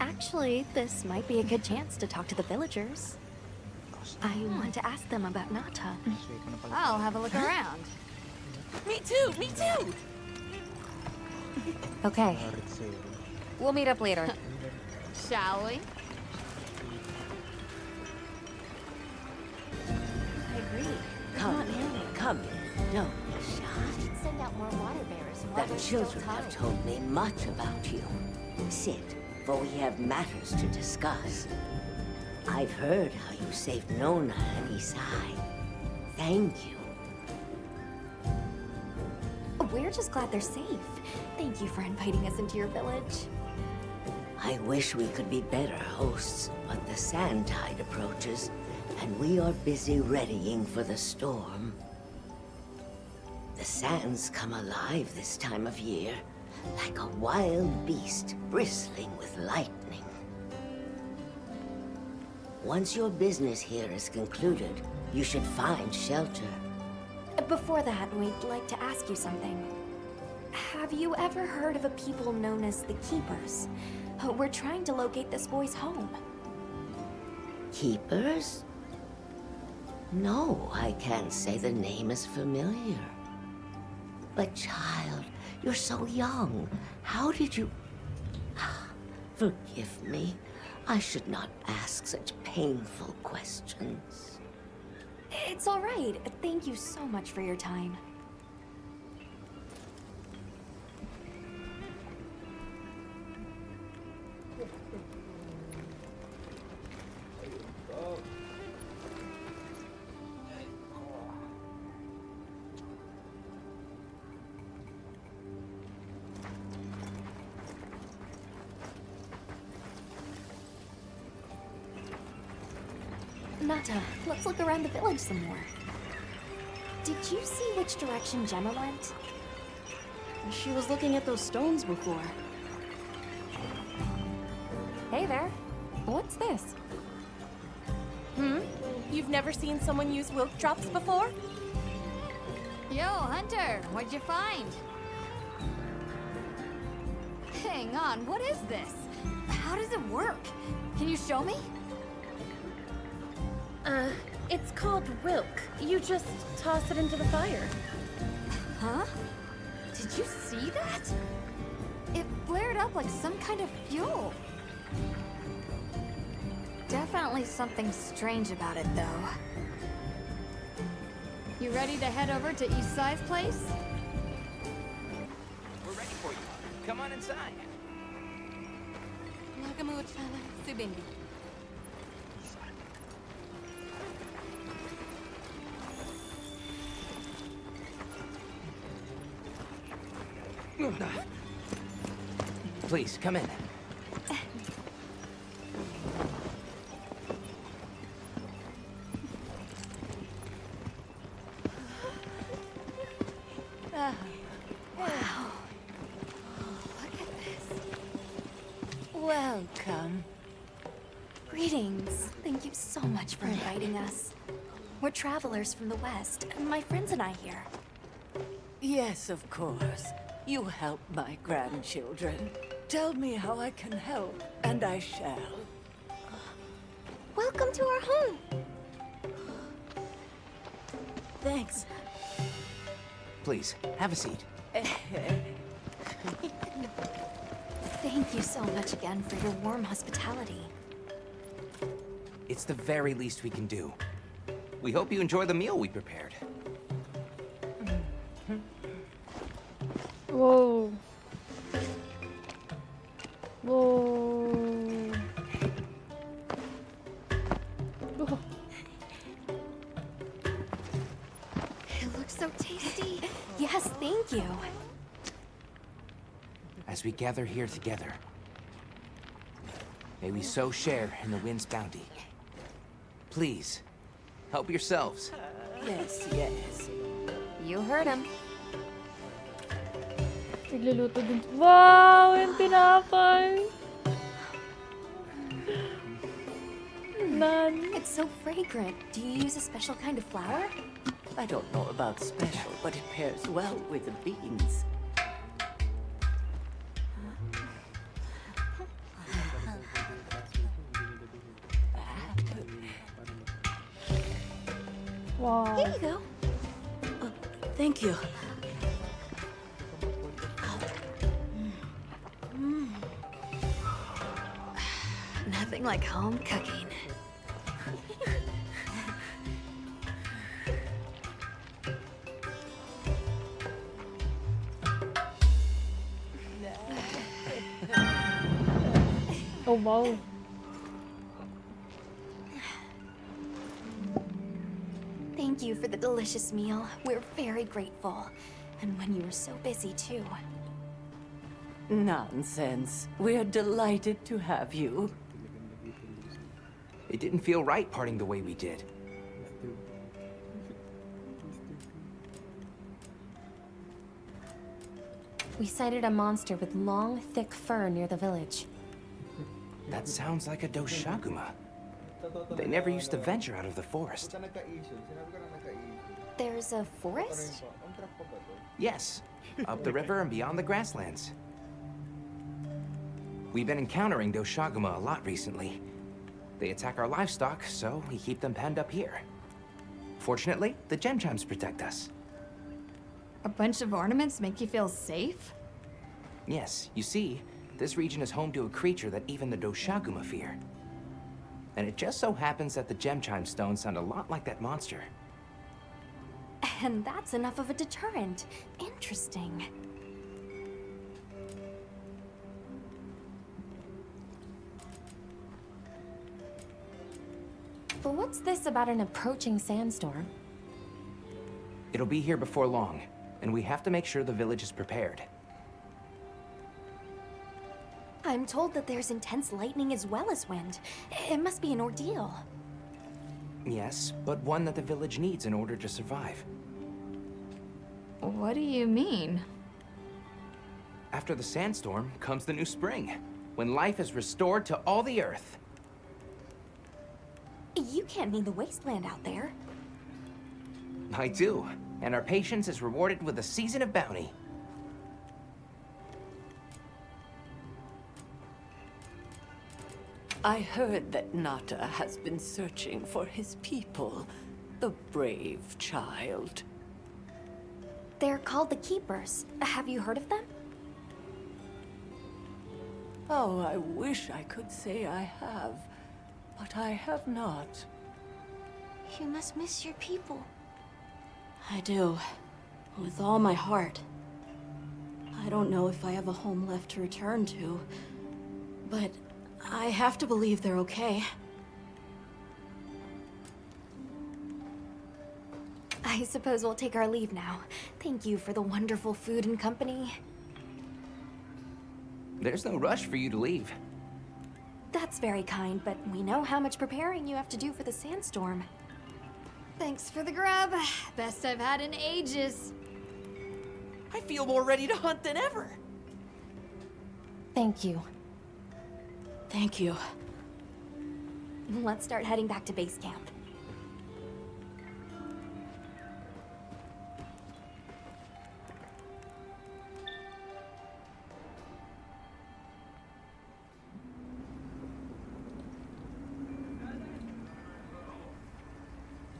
Actually, this might be a good chance to talk to the villagers. I want to ask them about Nata. I'll have a look around. Me too, me too. Okay. We'll meet up later. Shall we? I agree. Come in. Don't be shy. Send out more water bearers while The we're still children have tired. told me much about you. Sit, for we have matters to discuss. I've heard how you saved Nona and Isai. Thank you. We're just glad they're safe. Thank you for inviting us into your village. I wish we could be better hosts, but the sand tide approaches, and we are busy readying for the storm. The sands come alive this time of year, like a wild beast bristling with lightning. Once your business here is concluded, you should find shelter. Before that, we'd like to ask you something. Have you ever heard of a people known as the Keepers? We're trying to locate this boy's home. Keepers? No, I can't say the name is familiar. But child, you're so young. How did you... Forgive me. I should not ask such painful questions. It's all right. Thank you so much for your time. Nata, let's look around the village some more. Did you see which direction Gemma went? She was looking at those stones before. Hey there. What's this? You've never seen someone use wilk drops before? Yo, Hunter, what'd you find? Hang on, what is this? How does it work? Can you show me? It's called wilk. You just toss it into the fire. Huh? Did you see that? It flared up like some kind of fuel. Definitely something strange about it, though. You ready to head over to Isai's place? We're ready for you. Come on inside. Please, come in. Welcome. Greetings. Thank you so much for inviting us. We're travelers from the West, and my friends and I here. Yes, of course. You help my grandchildren. Tell me how I can help, and I shall. Welcome to our home. Thanks. Please, have a seat. Thank you so much again for your warm hospitality. It's the very least we can do. We hope you enjoy the meal we prepared. Whoa. Whoa. Oh. It looks so tasty. Yes, thank you. As we gather here together, may we so share in the wind's bounty. Please, help yourselves. Yes, yes. You heard him. Nagluluto din. Wow! Yung tinapay! None. It's so fragrant. Do you use a special kind of flour? I don't know about special, but it pairs well with the beans. Wow. Here you go. Thank you. Nothing like home cooking. Oh, wow. Thank you for the delicious meal. We're very grateful. And when you were so busy, too. Nonsense. We're delighted to have you. It didn't feel right parting the way we did. We sighted a monster with long, thick fur near the village. That sounds like a Doshaguma. They never used to venture out of the forest. There's a forest? Yes, up the river and beyond the grasslands. We've been encountering Doshaguma a lot recently. They attack our livestock, so we keep them penned up here. Fortunately, the gem chimes protect us. A bunch of ornaments make you feel safe? Yes, you see, this region is home to a creature that even the Doshaguma fear. And it just so happens that the gem chime stones sound a lot like that monster. And that's enough of a deterrent. Interesting. But what's this about an approaching sandstorm? It'll be here before long, and we have to make sure the village is prepared. I'm told that there's intense lightning as well as wind. It must be an ordeal. Yes, but one that the village needs in order to survive. What do you mean? After the sandstorm comes the new spring, when life is restored to all the earth. You can't mean the wasteland out there. I do, and our patience is rewarded with a season of bounty. I heard that Nata has been searching for his people. The brave child. They're called the Keepers. Have you heard of them? Oh, I wish I could say I have, but I have not. You must miss your people. I do, with all my heart. I don't know if I have a home left to return to, but I have to believe they're okay. I suppose we'll take our leave now. Thank you for the wonderful food and company. There's no rush for you to leave. That's very kind, but we know how much preparing you have to do for the sandstorm. Thanks for the grub. Best I've had in ages. I feel more ready to hunt than ever. Thank you. Thank you. Let's start heading back to base camp.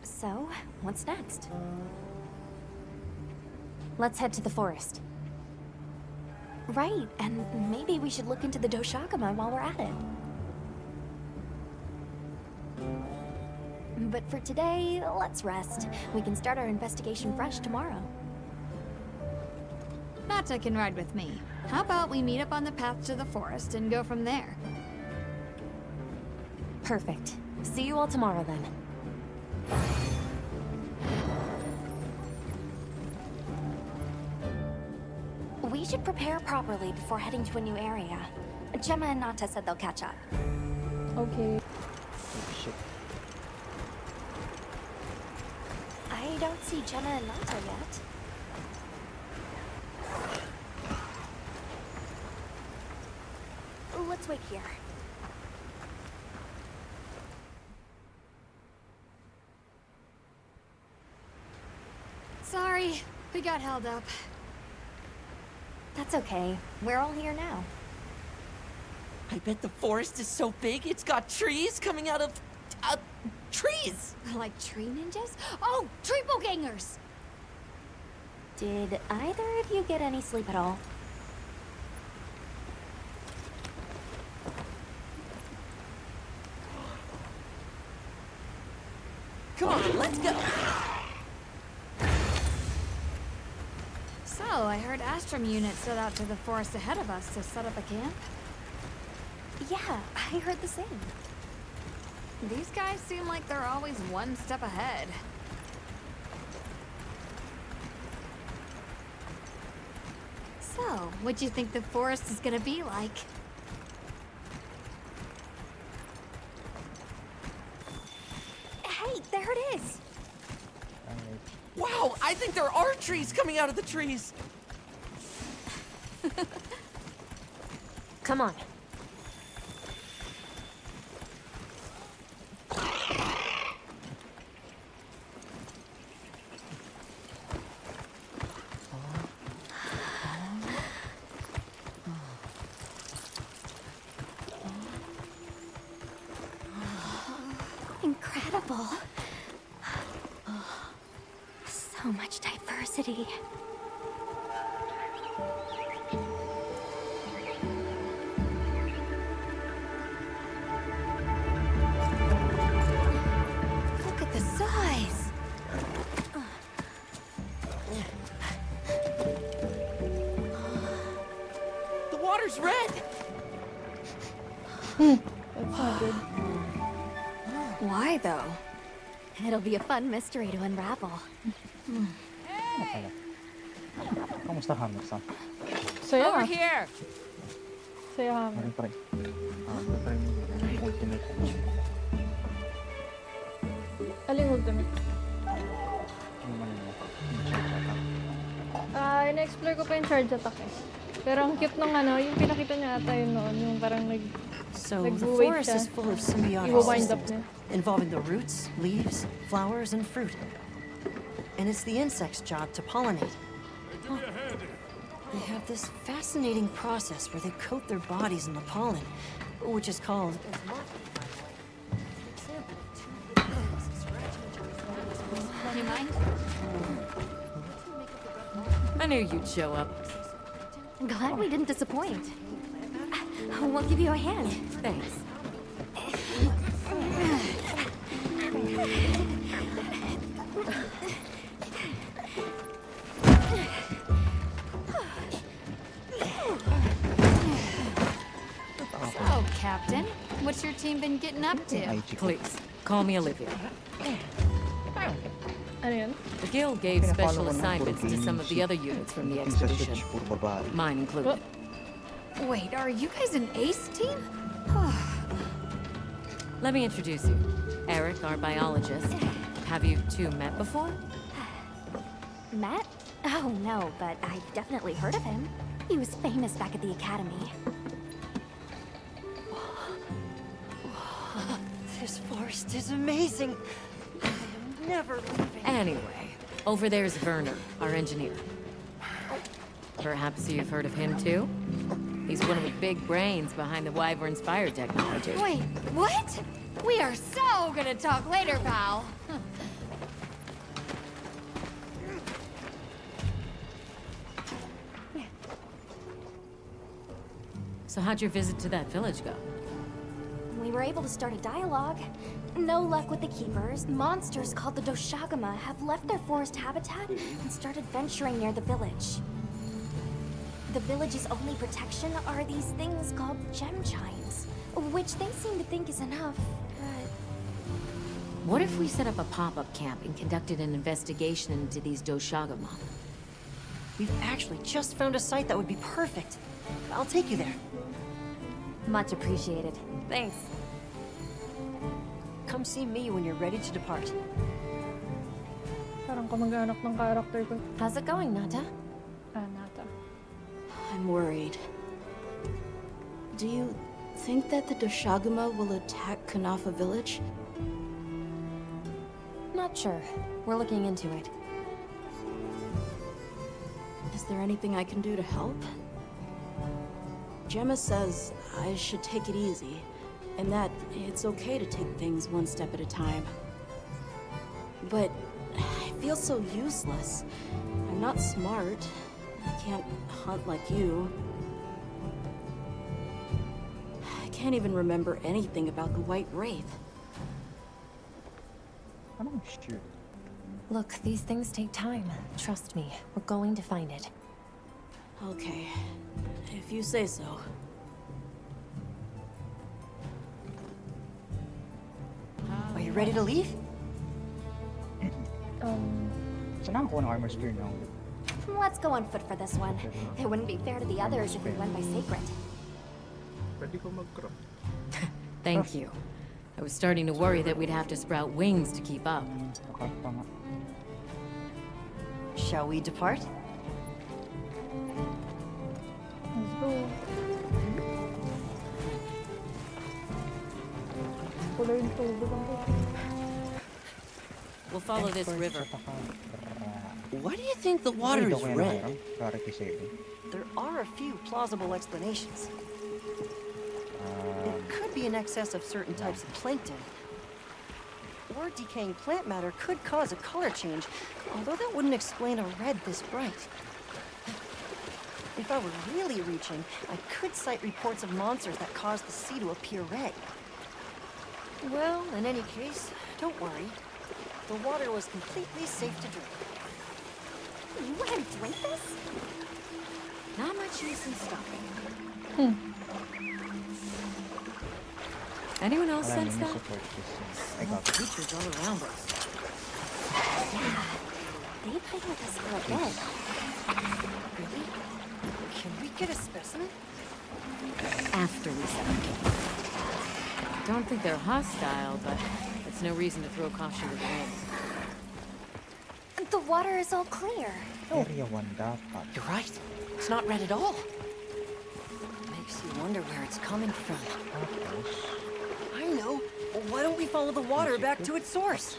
So, what's next? Let's head to the forest. Right, and maybe we should look into the Doshakama while we're at it. But for today, let's rest. We can start our investigation fresh tomorrow. Nata can ride with me. How about we meet up on the path to the forest and go from there? Perfect. See you all tomorrow then. We should prepare properly before heading to a new area. Gemma and Nata said they'll catch up. Okay. I don't see Gemma and Nata yet. Let's wait here. Sorry, we got held up. That's okay. We're all here now. I bet the forest is so big it's got trees coming out of... trees! Like tree ninjas? Oh, triple gangers! Did either of you get any sleep at all? Come on, let's go! So, I heard Astrum units set out to the forest ahead of us to set up a camp? Yeah, I heard the same. These guys seem like they're always one step ahead. So, what do you think the forest is gonna be like? Hey, there it is! Wow, I think there are trees coming out of the trees! Come on. Incredible. So much diversity. Look at the size! The water's red! That's not good. Why, though? It'll be a fun mystery to unravel. Kamusta Hammer-san? Saya Over nga. here! Saya Hammer. Meron pa rin. Meron pa rin yung ultimate. Aling ultimate? Yung ano mo, yung charge attack. In-explore ko pa yung charge attack eh. Pero ang cute nung ano, yung pinakita niya ata yun noon, yung parang So the nag-wait forest siya. is full of symbiotic Iwa-wind up systems, niya. involving the roots, leaves, flowers, and fruit. And it's the insect's job to pollinate. Give me a hand. They have this fascinating process where they coat their bodies in the pollen, which is called... You mind? I knew you'd show up. Glad we didn't disappoint. We'll give you a hand. Thanks. So, Captain, what's your team been getting up to? Please, call me Olivia. Ano yun? The Guild gave special assignments to some of the other units from the expedition. Mine included. Wait, are you guys an ace team? Let me introduce you. Eric, our biologist. Have you two met before? Matt? Oh, no, but I've definitely heard of him. He was famous back at the academy. This forest is amazing. I am never leaving. Anyway, over there's Werner, our engineer. Perhaps you've heard of him too? He's one of the big brains behind the Wyvern's fire technology. Wait, what? We are so gonna talk later, pal. So how'd your visit to that village go? We were able to start a dialogue. No luck with the keepers. Monsters called the Doshagama have left their forest habitat and started venturing near the village. The village's only protection are these things called gem chimes, which they seem to think is enough, but... What if we set up a pop-up camp and conducted an investigation into these Doshagama? We've actually just found a site that would be perfect. I'll take you there. Much appreciated. Thanks. Come see me when you're ready to depart. Parang kamag-anak ng character ko. How's it going, Nata? Nata. I'm worried. Do you think that the Doshagama will attack Kanafa village? Not sure. We're looking into it. Is there anything I can do to help? Gemma says I should take it easy, and that it's okay to take things one step at a time. But I feel so useless. I'm not smart. I can't hunt like you. I can't even remember anything about the White Wraith. Oh, shoot. Look, these things take time. Trust me, we're going to find it. Okay, if you say so. Are you ready to leave? Saan ako ng armor spear now? Let's go on foot for this one. It wouldn't be fair to the others if we went by sacred. Pwede ko mag-crop. Thank you. I was starting to worry that we'd have to sprout wings to keep up. Shall we depart? Let's go. Pula yung tubig ang to. We'll follow this river. Why do you think the water is red? There There are a few plausible explanations. It could be an excess of certain types of plankton. Or decaying plant matter could cause a color change, although that wouldn't explain a red this bright. If I were really reaching, I could cite reports of monsters that cause the sea to appear red. Well, in any case, don't worry. The water was completely safe to drink. You want to drink this? Not much use in stopping. Anyone else sense that? Creatures all around us. Yeah, they've been with us for a bit. Really? Can we get a specimen? After we set up camp. Don't think they're hostile, but it's no reason to throw caution to the wind. The water is all clear. Area 1 dapat. You're right. It's not red at all. Makes you wonder where it's coming from. I know. Well, why don't we follow the water back to its source?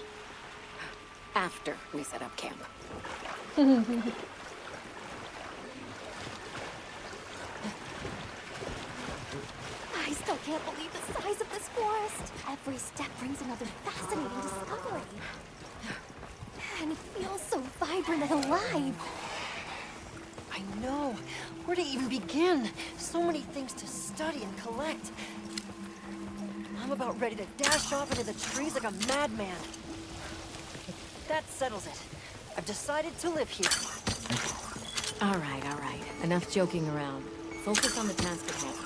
After we set up camp. I still can't believe the size of this forest. Every step brings another fascinating discovery. And it feels so vibrant and alive. I know. Where to even begin? So many things to study and collect. I'm about ready to dash off into the trees like a madman. That settles it. I've decided to live here. All right. Enough joking around. Focus on the task at hand.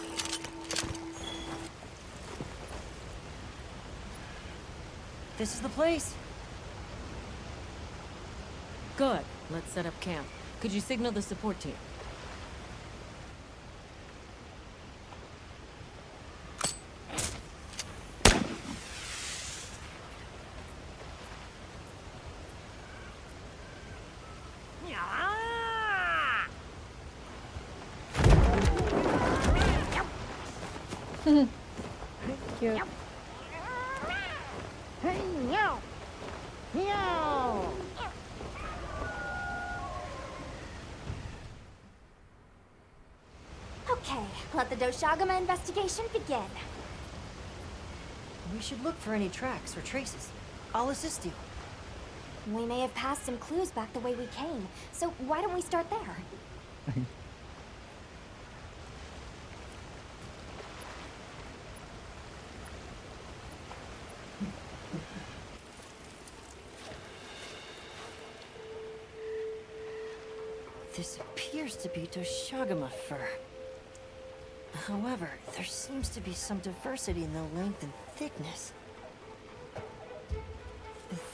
This is the place. Good. Let's set up camp. Could you signal the support team? Cute. Okay, let the Doshagama investigation begin. We should look for any tracks or traces. I'll assist you. We may have passed some clues back the way we came, so why don't we start there? This appears to be Doshagama fur. However, there seems to be some diversity in the length and thickness.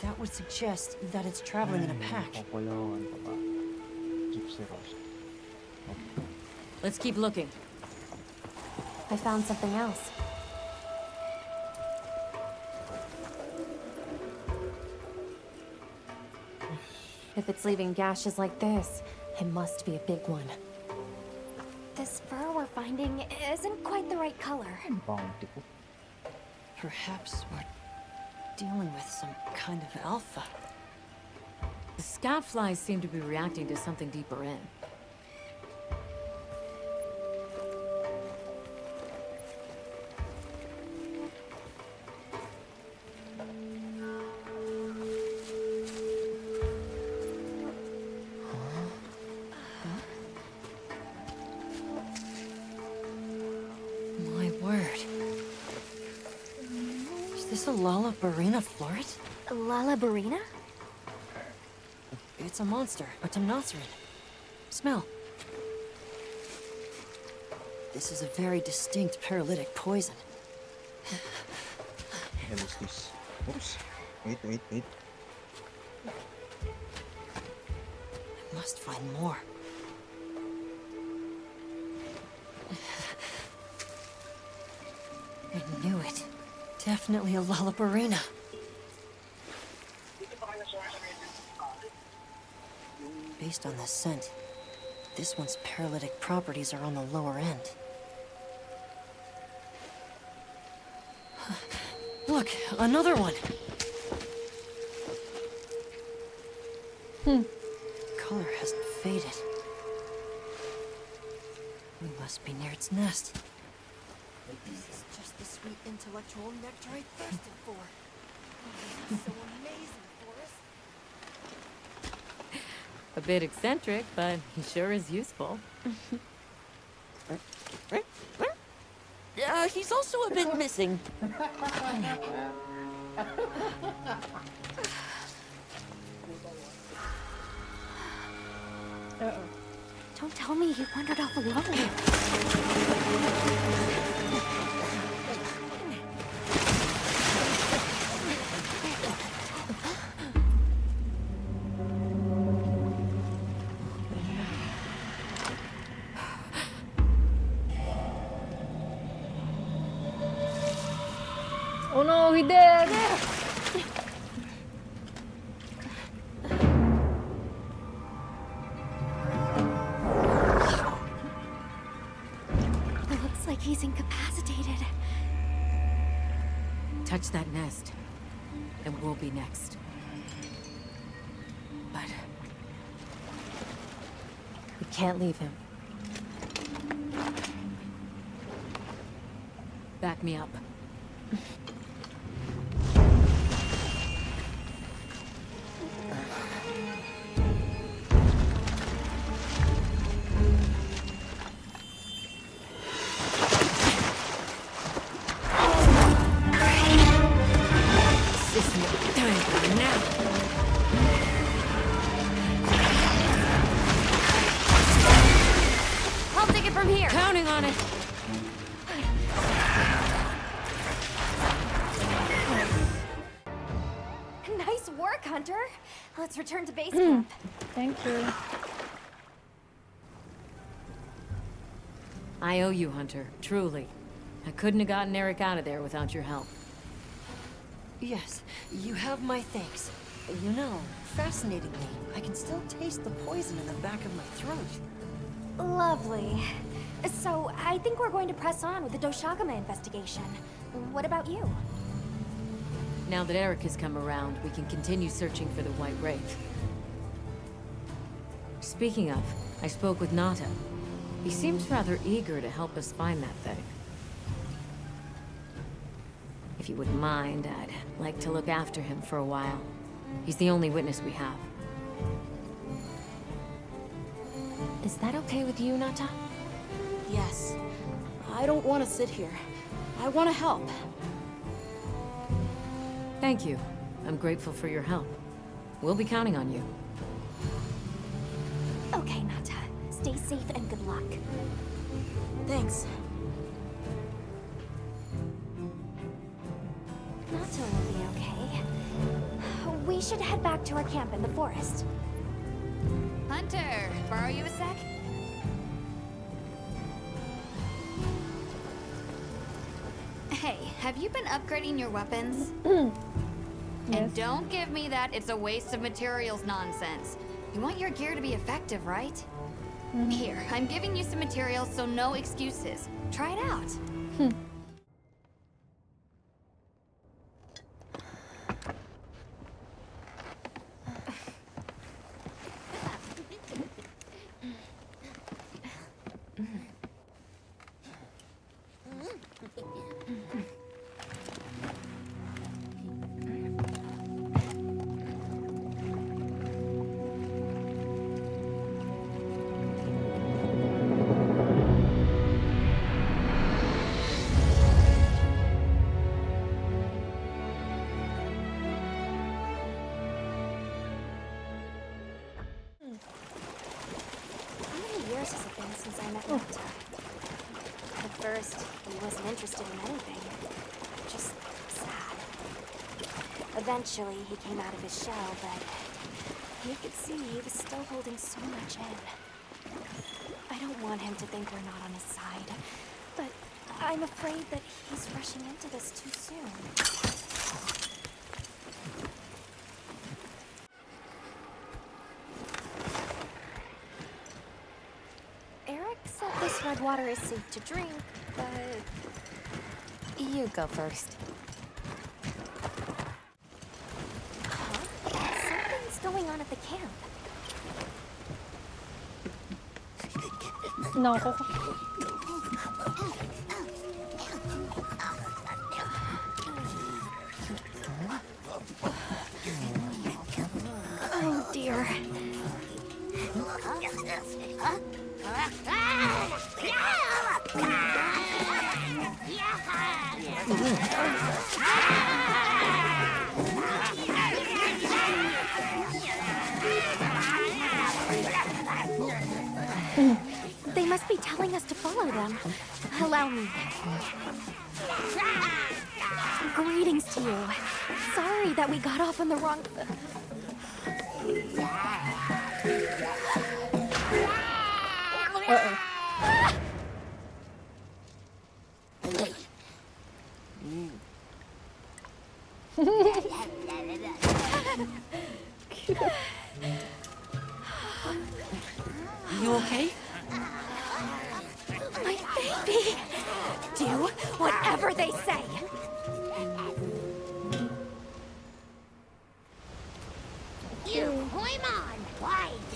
That would suggest that it's traveling in a pack. Let's keep looking. I found something else. If it's leaving gashes like this, it must be a big one. This fur we're finding isn't quite the right color. Perhaps we're dealing with some kind of alpha. The scout flies seem to be reacting to something deeper in. My word. Is this a Lalabarina floret? Lalabarina? It's a monster, a Temnoceran. Smell. This is a very distinct paralytic poison. Hey, what's this? Oops. Wait. I must find more. I knew it. Definitely a Lalabarina. Based on the scent, this one's paralytic properties are on the lower end. Look, another one! Color hasn't faded. We must be near its nest. This is just the sweet intellectual nectar I thirsted for. Oh, this is so amazing, Forrest. A bit eccentric, but he sure is useful. He's also a bit missing. Uh-oh. Don't tell me he wandered off alone. Oh no, he did! It looks like he's incapacitated. Touch that nest, and we'll be next. But We can't leave him. back me up. I'll take it from here. Counting on it. Nice work, Hunter. Let's return to base camp. Thank you. I owe you, Hunter. Truly. I couldn't have gotten Eric out of there without your help. Yes, you have my thanks. You know, fascinatingly, I can still taste the poison in the back of my throat. Lovely. So, I think we're going to press on with the Doshagama investigation. What about you? Now that Eric has come around, we can continue searching for the White Wraith. Speaking of, I spoke with Nata. He seems rather eager to help us find that thing. If you wouldn't mind, I'd like to look after him for a while. He's the only witness we have. Is that okay with you, Nata? Yes. I don't want to sit here. I want to help. Thank you. I'm grateful for your help. We'll be counting on you. Okay, Nata. Stay safe and good luck. Thanks. Nata will be okay. We should head back to our camp in the forest. Hunter, borrow you a sec? Hey, have you been upgrading your weapons? And don't give me that it's a waste of materials nonsense. You want your gear to be effective, right? Here, I'm giving you some materials, so no excuses. Try it out. Years has it been since I met Nata? At first, he wasn't interested in anything. Just sad. Eventually, he came out of his shell, but you could see he was still holding so much in. I don't want him to think we're not on his side, but I'm afraid that he's rushing into this too soon. This red water is safe to drink, but... You go first. Huh? Something's going on at the camp. No. Oh dear. They must be telling us to follow them. Allow me. Greetings to you. Sorry that we got off on the wrong... Uh-oh. Cute. You okay? My baby! Do whatever they say! You climb on, wide.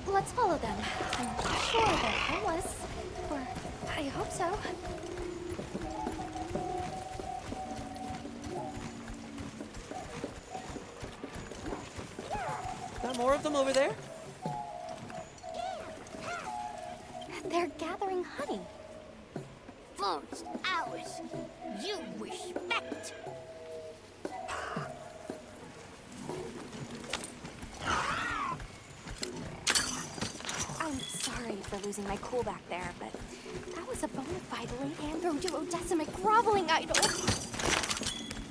Let's follow them. I'm sure they're homeless. Or I hope so. Got more of them over there? They're gathering honey. First, ours. You respect. I'm sorry for losing my cool back there, but that was a bona fide late Andro duodecimic groveling idol.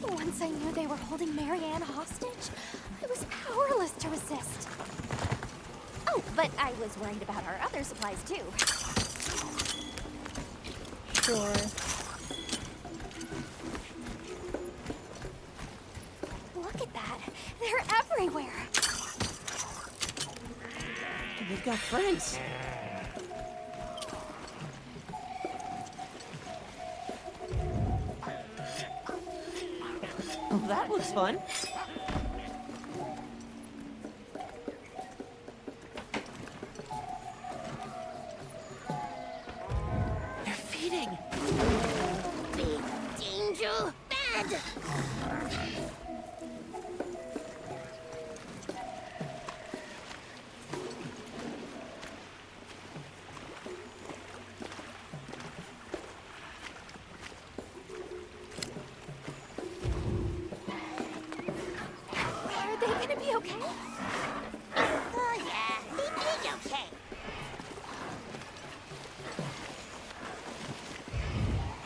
Once I knew they were holding Marianne hostage, I was powerless to resist. Oh, but I was worried about our other supplies too. Sure. Look at that. They're everywhere. They've got friends. Well, that looks fun. They're feeding. Big danger. Bad. Are they gonna be okay? Oh yeah, he is okay.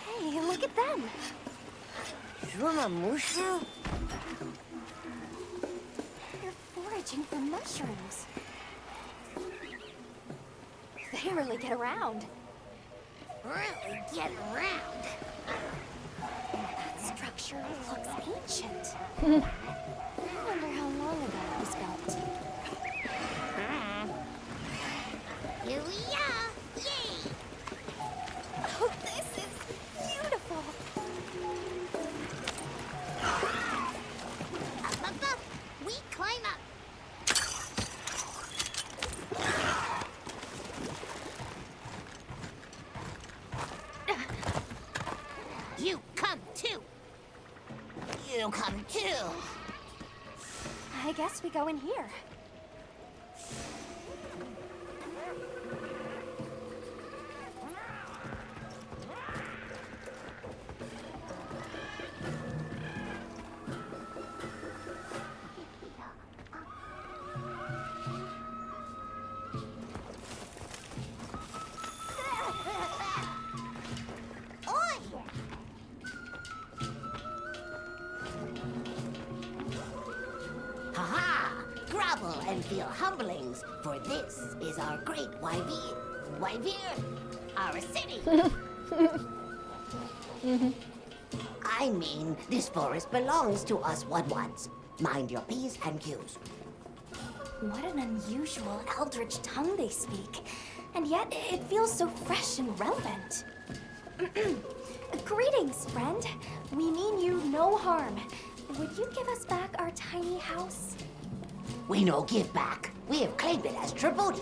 Hey, look at them. Mushu? They're foraging for mushrooms. They really get around. Really get around. That structure looks ancient. I wonder how long ago it was built. Here we are. Yay! Oh, this is beautiful. Up. We climb up. You come too. You come too. I guess we go in here. Oi! Ha-ha! Grovel and feel humblings, for this is our great Wyvere, our city. I mean, this forest belongs to us one-ones. Mind your P's and Q's. What an unusual eldritch tongue they speak. And yet, it feels so fresh and relevant. Greetings, friend. We mean you no harm. Would you give us back our tiny house? We no give back. We have claimed it as tribute.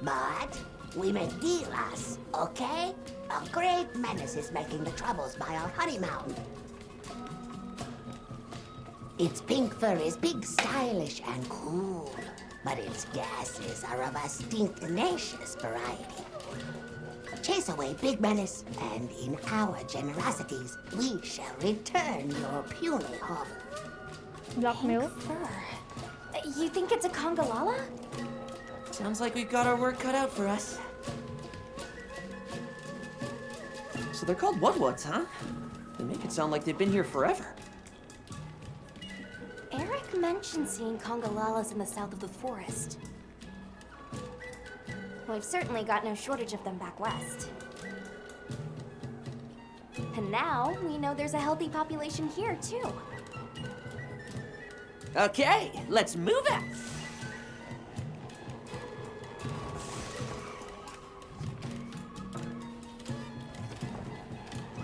But we make deals, okay? A great menace is making the troubles by our honey mountain. Its pink fur is big, stylish, and cool, but its gases are of a stinktenacious variety. Chase away Big Menace, and in our generosities, we shall return your puny hovel. Black milk? Fur. You think it's a Congalala? Sounds like we've got our work cut out for us. So they're called Wudwuds, huh? They make it sound like they've been here forever. Eric mentioned seeing Congalalas in the south of the forest. We've certainly got no shortage of them back west. And now we know there's a healthy population here, too. Okay, let's move out.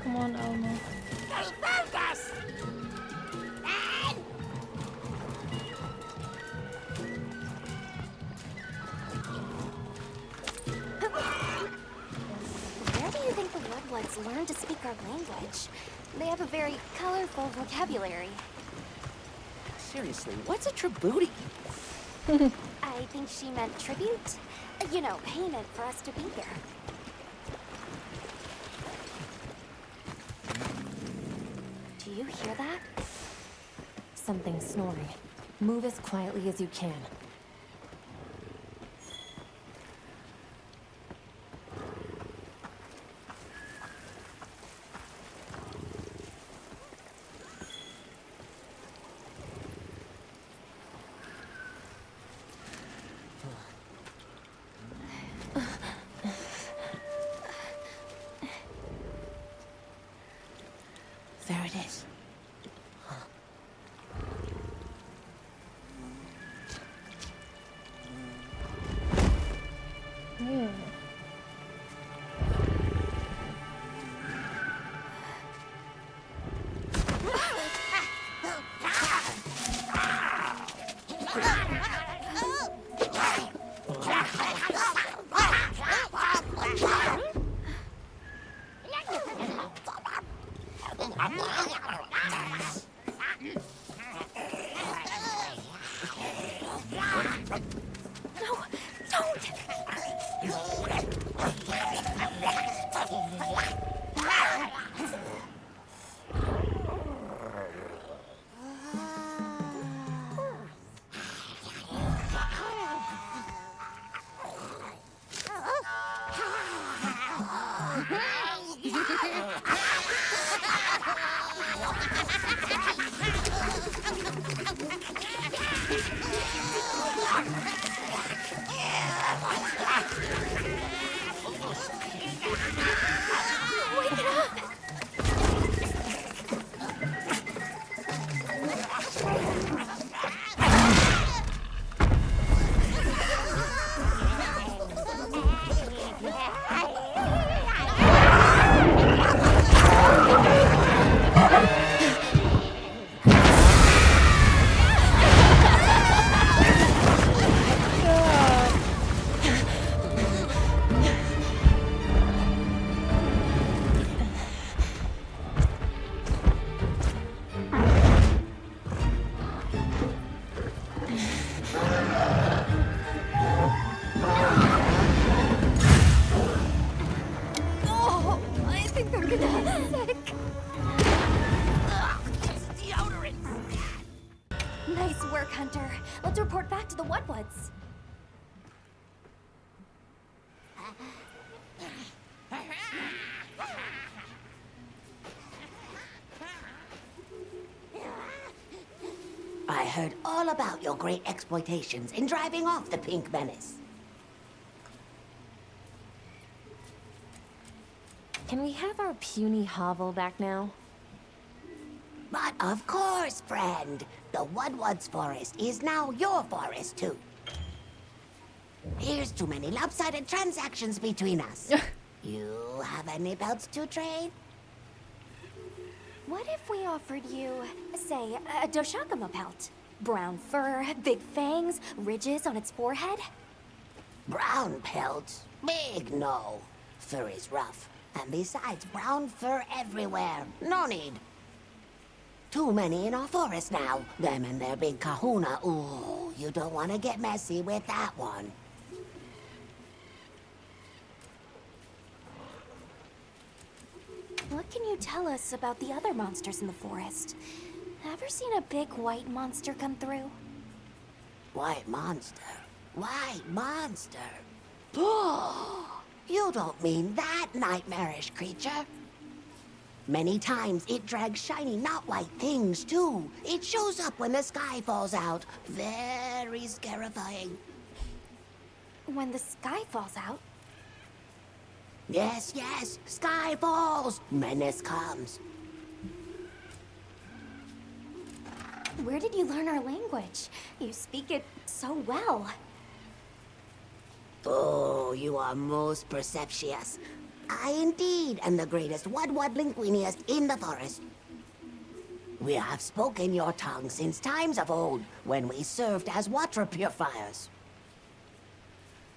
Come on, Elmo. They found us! And... Where do you think the Wudwuds learned to speak our language? They have a very colorful vocabulary. Seriously, what's a tribute? I think she meant tribute. You know, payment for us to be here. Do you hear that? Something snoring. Move as quietly as you can. There it is. Wake it up! Oh, I think I'm gonna be sick. Nice work, Hunter. Let's report back to the Wudwoods. I heard all about your great exploitations in driving off the Pink Menace. Can we have our puny hovel back now? But of course, friend. The Wudwoods forest is now your forest, too. Here's too many lopsided transactions between us. You have any belts to trade? What if we offered you, say, a Doshakama pelt? Brown fur, big fangs, ridges on its forehead? Brown pelts? Big no. Fur is rough. And besides, brown fur everywhere. No need. Too many in our forest now. Them and their big kahuna. Ooh, you don't want to get messy with that one. What can you tell us about the other monsters in the forest? Ever seen a big white monster come through? White monster? White monster? You don't mean that nightmarish creature? Many times it drags shiny, not white things, too. It shows up when the sky falls out. Very scarifying. When the sky falls out? Yes, yes. Sky falls. Menace comes. Where did you learn our language? You speak it so well. Oh, you are most perceptious. I indeed am the greatest Wudwood linguinius in the forest. We have spoken your tongue since times of old, when we served as water purifiers.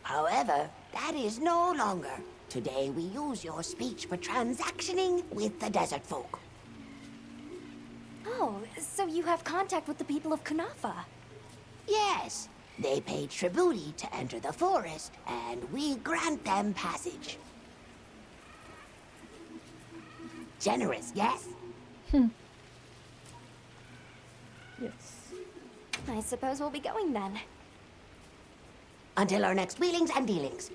However, that is no longer. Today we use your speech for transactioning with the desert folk. Oh, so you have contact with the people of Kunafa? Yes, they pay tribute to enter the forest, and we grant them passage. Generous, yes? Yes. I suppose we'll be going then. Until our next wheelings and dealings.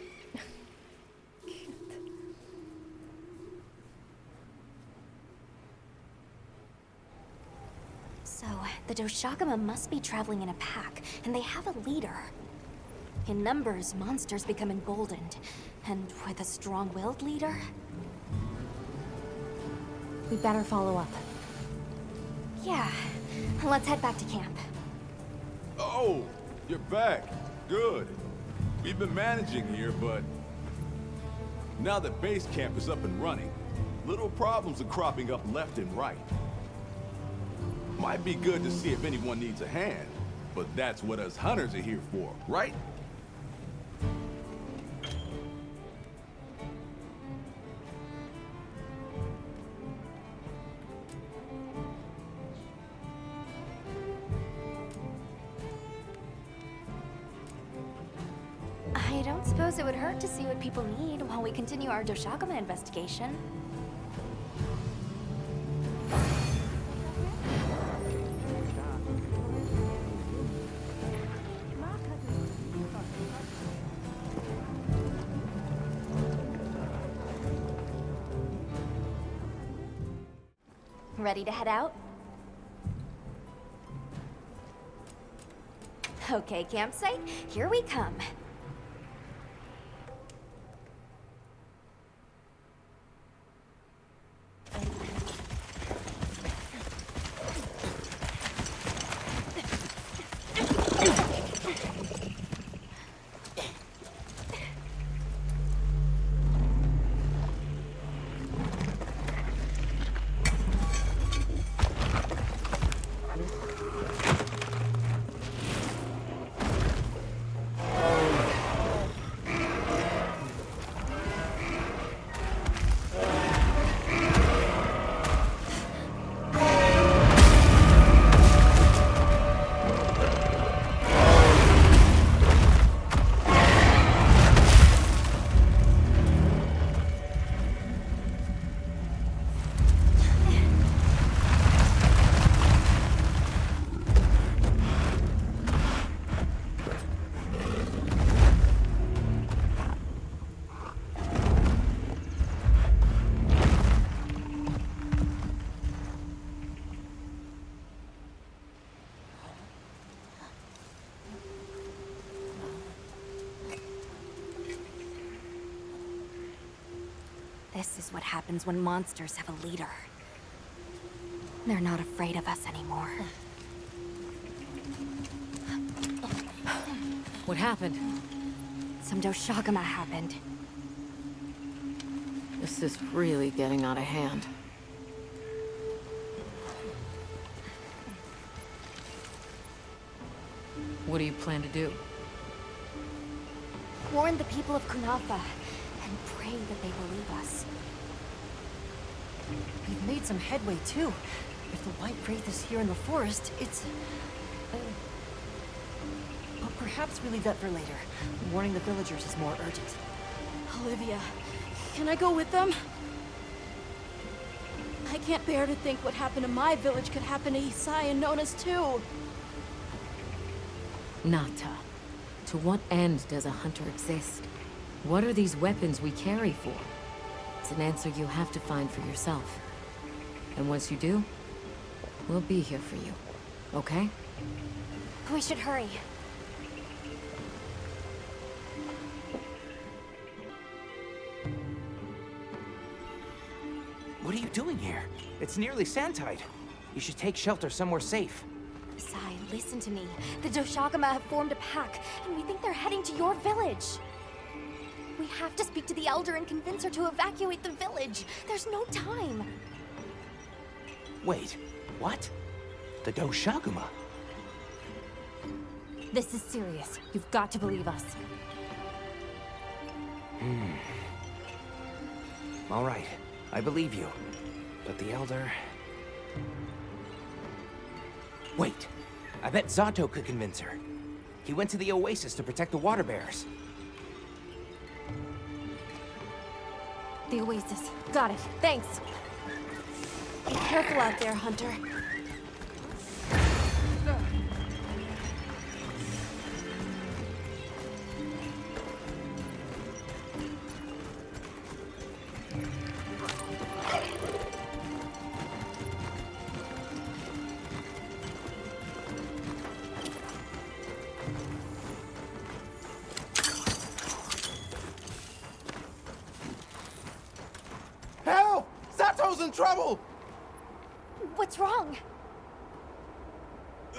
So, the Doshakama must be traveling in a pack, and they have a leader. In numbers, monsters become emboldened. And with a strong-willed leader? We better follow up. Yeah. Let's head back to camp. Oh, you're back. Good. We've been managing here, but now that base camp is up and running, little problems are cropping up left and right. Might be good to see if anyone needs a hand, but that's what us hunters are here for, right? I don't suppose it would hurt to see what people need while we continue our Doshakama investigation. Ready to head out? Okay, campsite, here we come. This is what happens when monsters have a leader. They're not afraid of us anymore. What happened? Some Doshagama happened. This is really getting out of hand. What do you plan to do? Warn the people of Kunafa and pray that they believe us. We've made some headway, too. If the White Wraith is here in the forest, it's... But perhaps we leave that for later. Warning the villagers is more urgent. Olivia, can I go with them? I can't bear to think what happened to my village could happen to Isai and Nona's too. Nata. To what end does a hunter exist? What are these weapons we carry for? It's an answer you have to find for yourself. And once you do, we'll be here for you. Okay? We should hurry. What are you doing here? It's nearly sandtide. You should take shelter somewhere safe. Sai, listen to me. The Doshagama have formed a pack, and we think they're heading to your village. We have to speak to the Elder and convince her to evacuate the village. There's no time. Wait, what? The Doshagama? This is serious. You've got to believe us. All right, I believe you. But the Elder... Wait, I bet Zato could convince her. He went to the oasis to protect the water bears. The oasis. Got it. Thanks. Be careful out there, Hunter. Help! Zato's in trouble! What's wrong?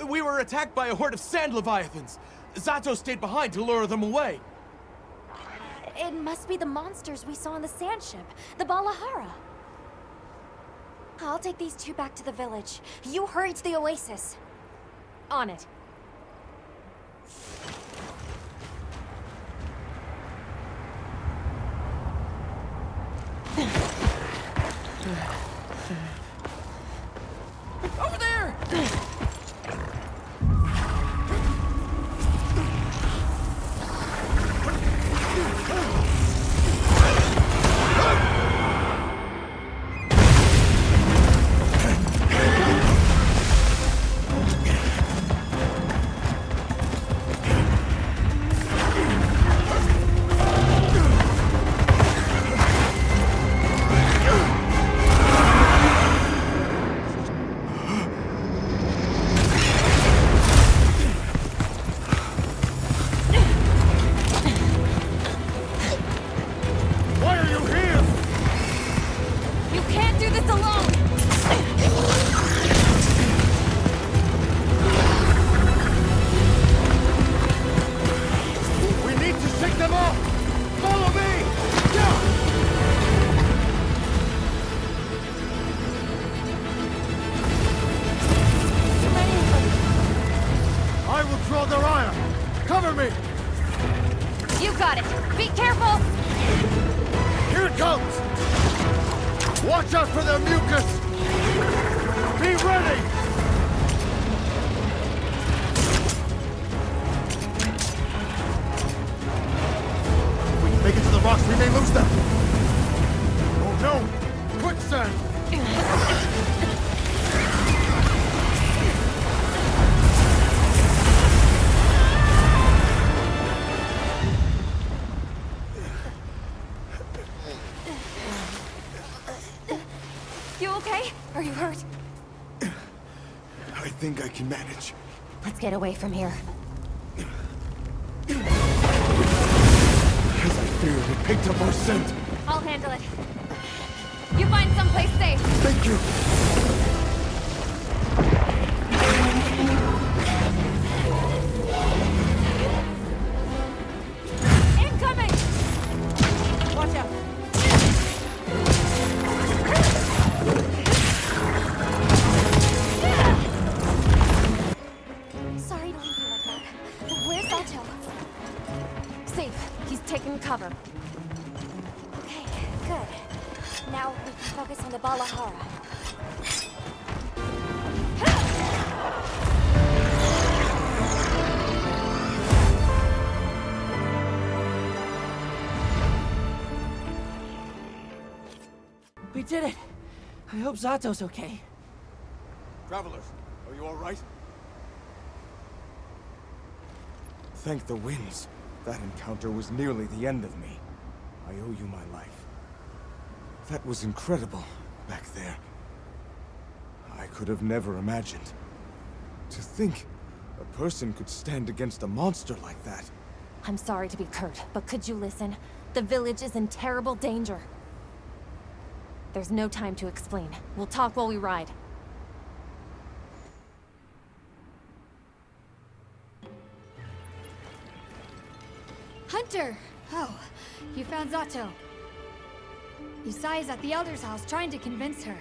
We were attacked by a horde of sand leviathans. Zato stayed behind to lure them away. It must be the monsters we saw on the sand ship, the Balahara. I'll take these two back to the village. You hurry to the oasis. On it. Over there! Watch out for their mucus! Be ready! If we make it to the rocks, we may lose them! Oh no! Quicksand! You okay? Are you hurt? I think I can manage. Let's get away from here. As I feared, it picked up our scent. I'll handle it. You find someplace safe. Thank you. Incoming! Watch out! Sorry to leave you like that. Where's Otto? Safe. He's taking cover. Okay, good. Now we can focus on the Balahara. We did it! I hope Zato's okay. Travelers, are you all right? Thank the winds. That encounter was nearly the end of me. I owe you my life. That was incredible, back there. I could have never imagined. To think a person could stand against a monster like that. I'm sorry to be curt, but could you listen? The village is in terrible danger. There's no time to explain. We'll talk while we ride. Hunter! Oh, you found Zato. Yusai's at the Elder's house trying to convince her.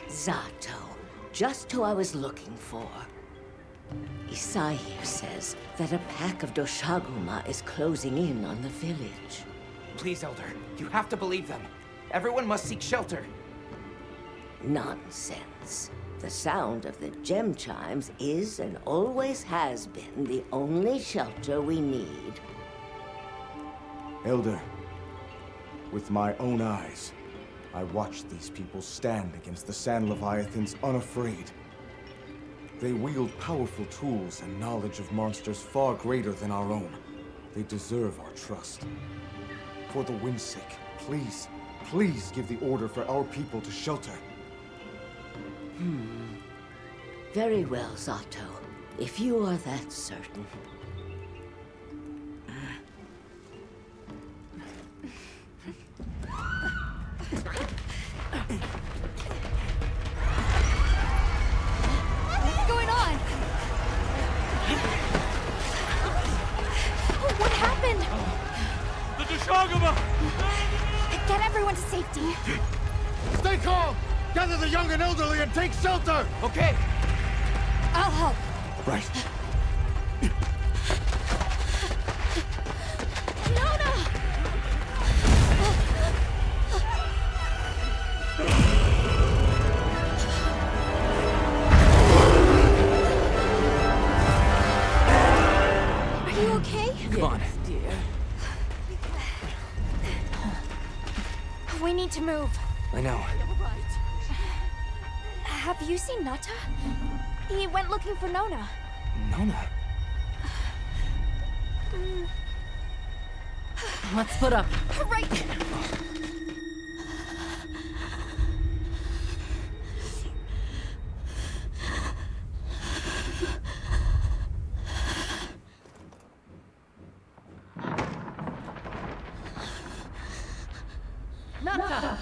Zato. Just who I was looking for. Isai here says that a pack of Doshaguma is closing in on the village. Please, Elder, you have to believe them. Everyone must seek shelter. Nonsense. The sound of the gem chimes is and always has been the only shelter we need. Elder, with my own eyes, I watched these people stand against the Sand Leviathans unafraid. They wield powerful tools and knowledge of monsters far greater than our own. They deserve our trust. For the wind's sake, please, please give the order for our people to shelter. Very well, Zato. If you are that certain. What's going on? What happened? The Doshaguma! Get everyone to safety. Stay calm! Gather the young and elderly and take shelter! Okay. I'll help. Right. Are you okay? Come on. Dear. We need to move. I know. Have you seen Nata? He went looking for Nona. Nona? Let's split up. Right. Nata!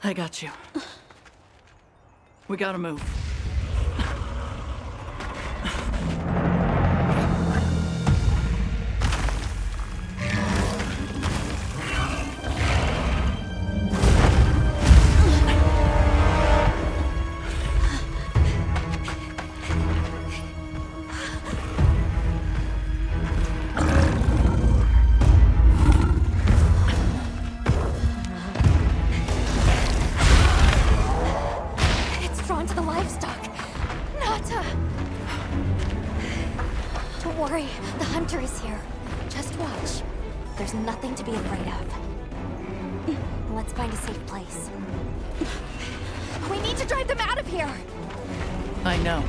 I got you. We gotta move. livestock. Nata! Don't worry, the hunter is here. Just watch. There's nothing to be afraid of. Let's find a safe place. We need to drive them out of here! I know.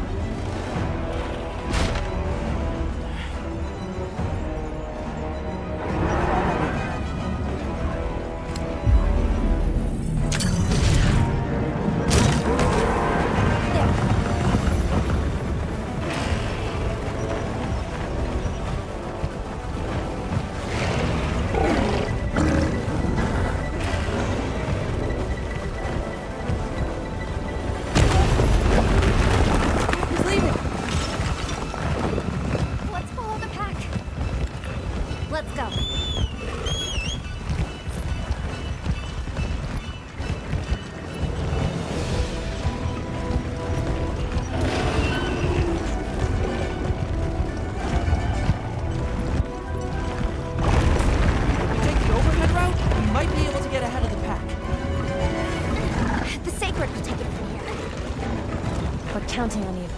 Counting on you.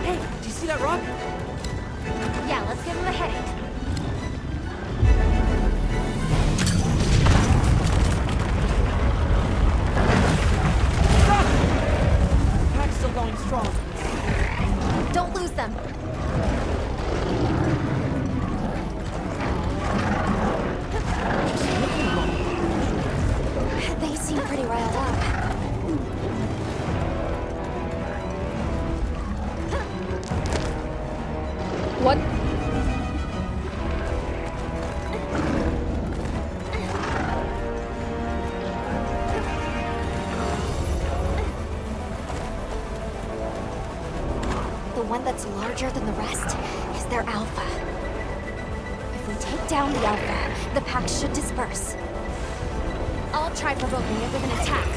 Hey, do you see that rock? Yeah, let's give him a headache. Stop! The pack's still going strong. Don't lose them. They seem pretty riled up. What? The one that's larger than the rest is their alpha. If we take down the alpha, the pack should disperse. I'll try provoking it with an attack.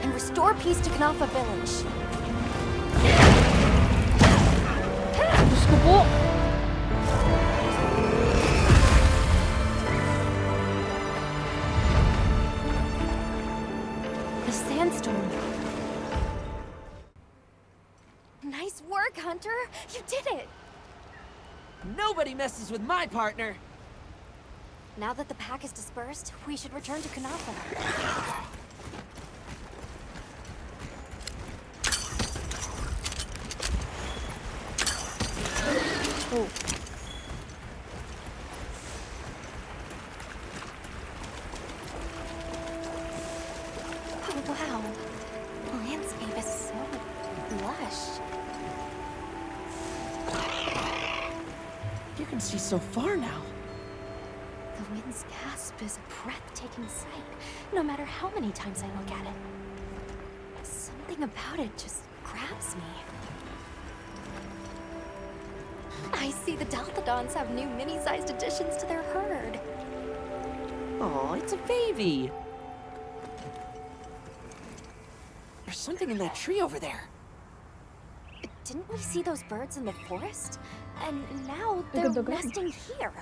And restore peace to Knafa village. Diyos ko po. The sandstorm. Nice work, Hunter. You did it. Nobody messes with my partner. Now that the pack is dispersed, we should return to Knafa. can see so far now. The wind's gasp is a breathtaking sight, no matter how many times I look at it. Something about it just grabs me. I see the Delthodons have new mini-sized additions to their herd. Oh, it's a baby. There's something in that tree over there. Didn't we see those birds in the forest? And now they're nesting here.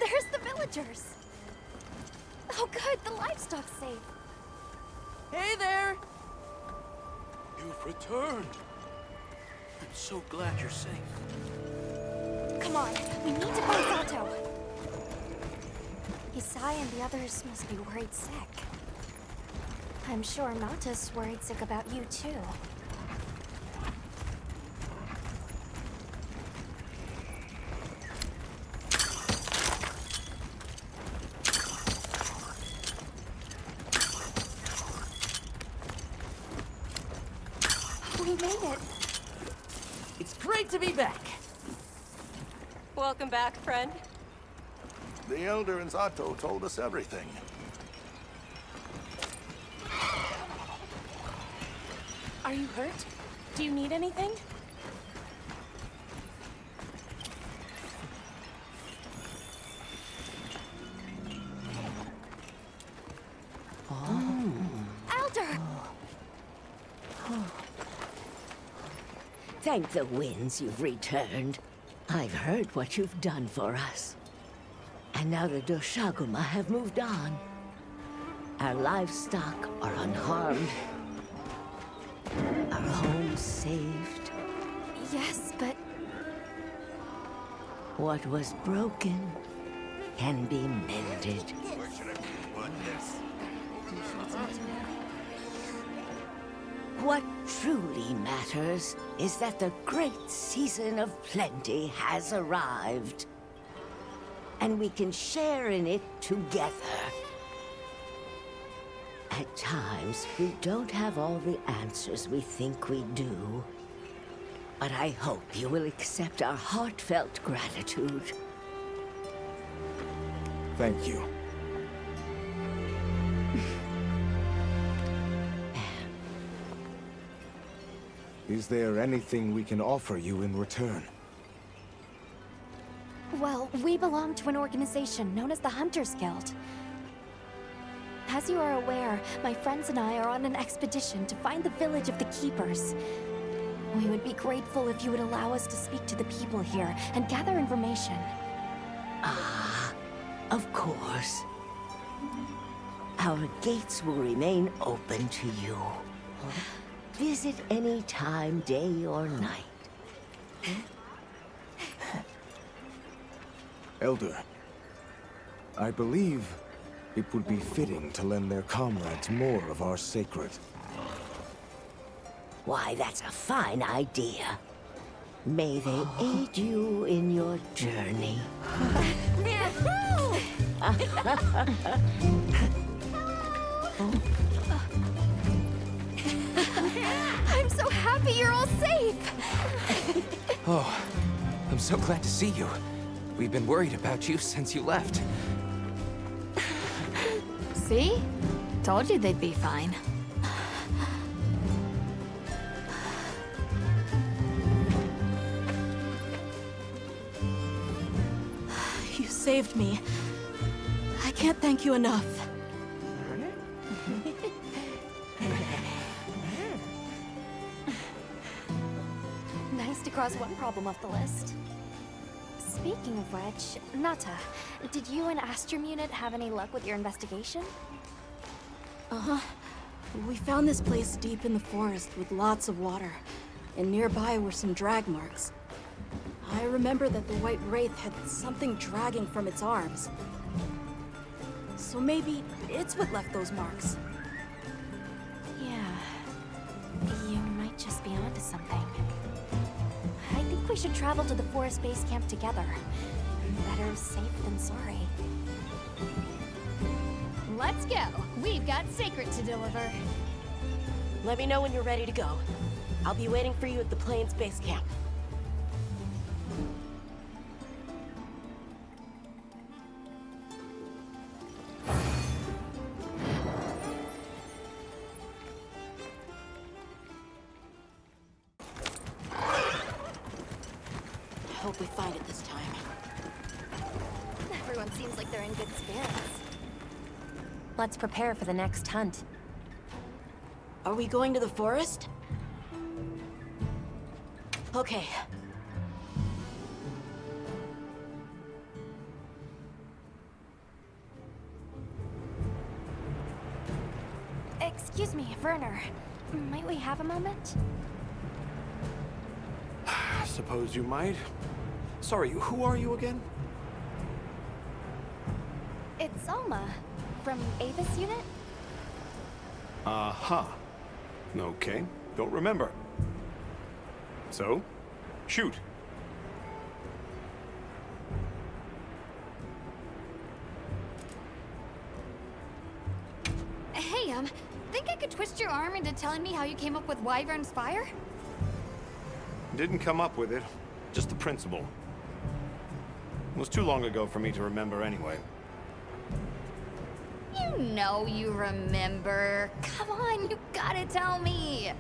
There's the villagers. Oh good, the livestock's safe. Hey there! You've returned. I'm so glad you're safe. Come on, we need to find Sato. Isai and the others must be worried sick. I'm sure Nata's worried sick about you too. We made it. It's great to be back. Welcome back, friend. The Elder and Zato told us everything. Are you hurt? Do you need anything? Elder! Thank the winds you've returned. I've heard what you've done for us. And now the Doshaguma have moved on. Our livestock are unharmed. Our home saved. Yes, but What was broken can be mended. What truly matters is that the great season of plenty has arrived. And we can share in it together. At times, we don't have all the answers we think we do. But I hope you will accept our heartfelt gratitude. Thank you. Is there anything we can offer you in return? well, we belong to an organization known as the Hunters Guild. As you are aware, my friends and I are on an expedition to find the village of the Keepers. We would be grateful if you would allow us to speak to the people here and gather information. Ah, of course. Our gates will remain open to you. Visit any time, day or night. Elder, I believe it would be fitting to lend their comrades more of our sacred. Why, that's a fine idea. May they aid you in your journey. I'm so happy you're all safe! Oh, I'm so glad to see you. We've been worried about you since you left. See? Told you they'd be fine. You saved me. I can't thank you enough. Nice to cross one problem off the list. Speaking of which, Nata, did you and Astrum Unit have any luck with your investigation? Uh-huh. We found this place deep in the forest with lots of water, and nearby were some drag marks. I remember that the White Wraith had something dragging from its arms. So maybe it's what left those marks. Yeah. You might just be onto something. I think think we should travel to the forest base camp together. Better safe than sorry. Let's go. We've got Sacred to deliver. Let me know when you're ready to go. I'll be waiting for you at the Plains base camp. I hope we find it this time. Everyone seems like they're in good spirits. Let's prepare for the next hunt. Are we going to the forest? Okay. Excuse me, Werner. Might we have a moment? Suppose you might. Sorry, who are you again? It's Alma, from Avis Unit? Uh-huh. Okay, don't remember. So, shoot. Hey, think I could twist your arm into telling me how you came up with Wyvern's Fire? Didn't come up with it, just the principle. It was too long ago for me to remember anyway. You know you remember. Come on, you gotta tell me.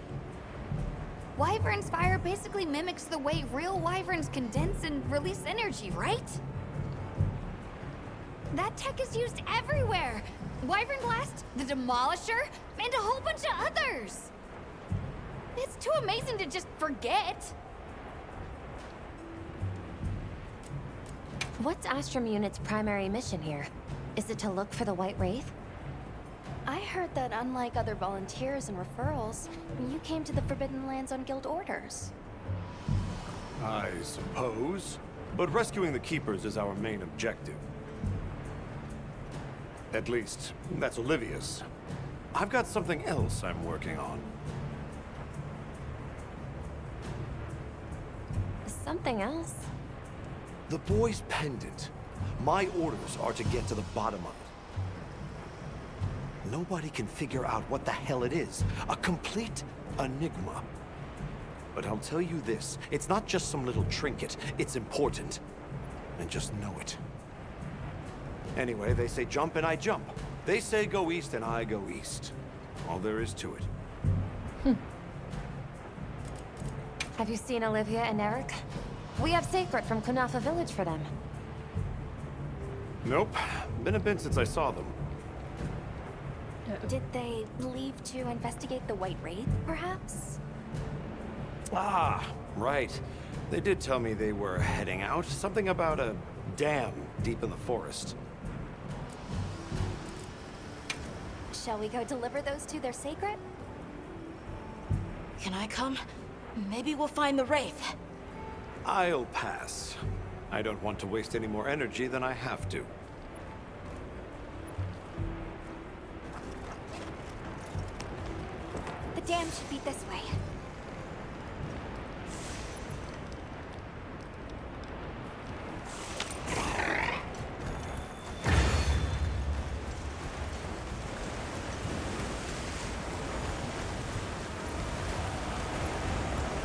Wyvern's Fire basically mimics the way real wyverns condense and release energy, right? That tech is used everywhere. Wyvern Blast, the Demolisher, and a whole bunch of others. It's too amazing to just forget. What's Astrum Unit's primary mission here? Is it to look for the White Wraith? I heard that unlike other volunteers and referrals, you came to the Forbidden Lands on guild orders. I suppose. But rescuing the Keepers is our main objective. At least, that's Olivia's. I've got something else I'm working on. Something else? The boy's pendant. My orders are to get to the bottom of it. Nobody can figure out what the hell it is. A complete enigma. But I'll tell you this, it's not just some little trinket. It's important. And just know it. Anyway, they say jump and I jump. They say go east and I go east. All there is to it. Have you seen Olivia and Eric? We have Sacred from Kunafa Village for them. Nope. Been a bit since I saw them. Did they leave to investigate the White Wraith, perhaps? Ah, right. They did tell me they were heading out. Something about a dam deep in the forest. Shall we go deliver those to their Sacred? Can I come? Maybe we'll find the Wraith. I'll pass. I don't want to waste any more energy than I have to. The dam should be this way.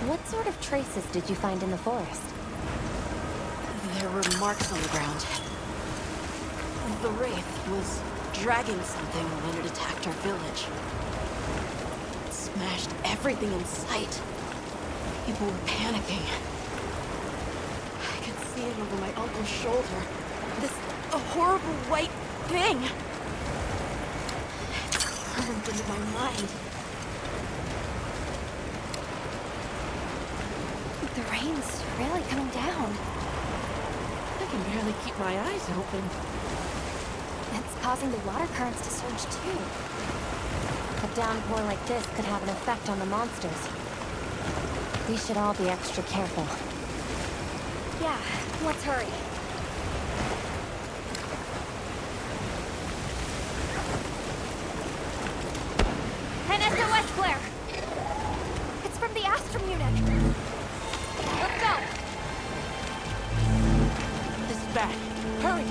What sort of traces did you find in the forest? There were marks on the ground. The Wraith was dragging something when it attacked our village. It smashed everything in sight. People were panicking. I could see it over my uncle's shoulder. This horrible white thing. It carved into my mind. The rain's really coming down. I can barely keep my eyes open. It's causing the water currents to surge too. A downpour like this could have an effect on the monsters. We should all be extra careful. Yeah, let's hurry. An SOS flare! It's from the Astrum unit! Let's go! that? Hurry!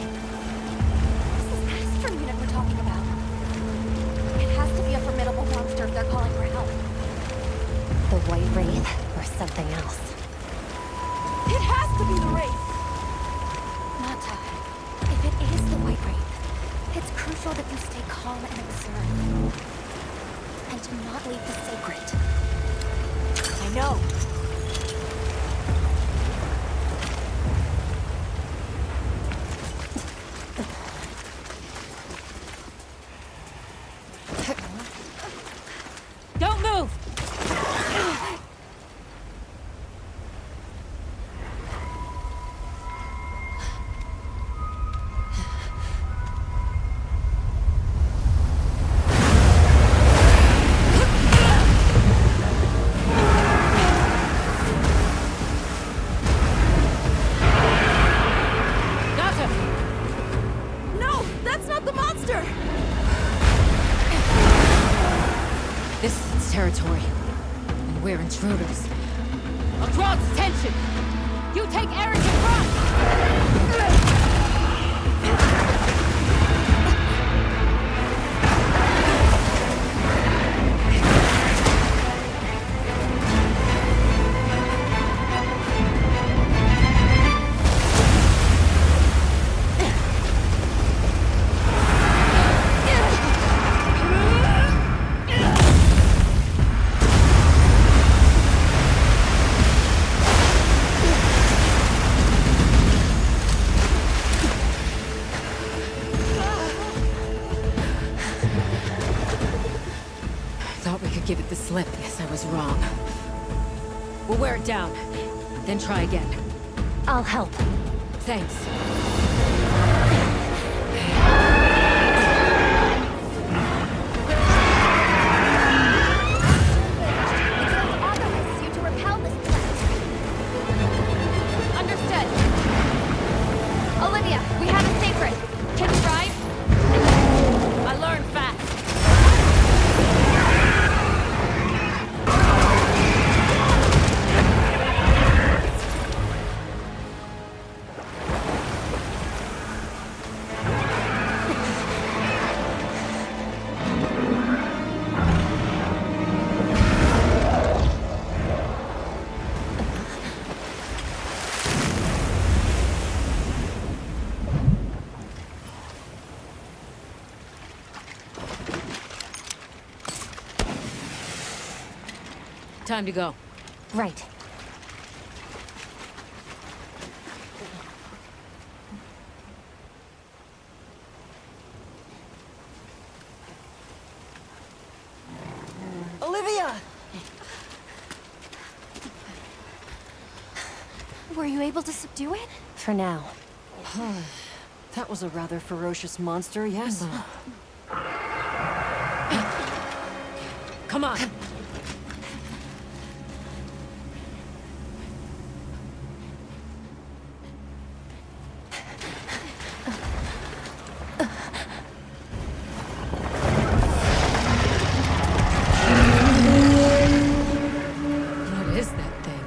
This is Astro unit we're talking about. It has to be a formidable monster if they're calling for help. The White Wraith or something else. It has to be the Wraith! Nata, if it is the White Wraith, it's crucial that you stay calm and observe. And do not leave the secret. I know. Don't move! No! That's not the monster! This is its territory. And we're intruders. I'll draw its attention! You take Eric and run! Thought we could give it the slip. Guess I was wrong. We'll wear it down, then try again. I'll help. Thanks. Authorizes you to repel this threat. Understood. Olivia, we have a secret. Can you ride? I learned fast. Time to go. Right. Olivia! Were you able to subdue it? For now. That was a rather ferocious monster, yes? Come on. What is that thing?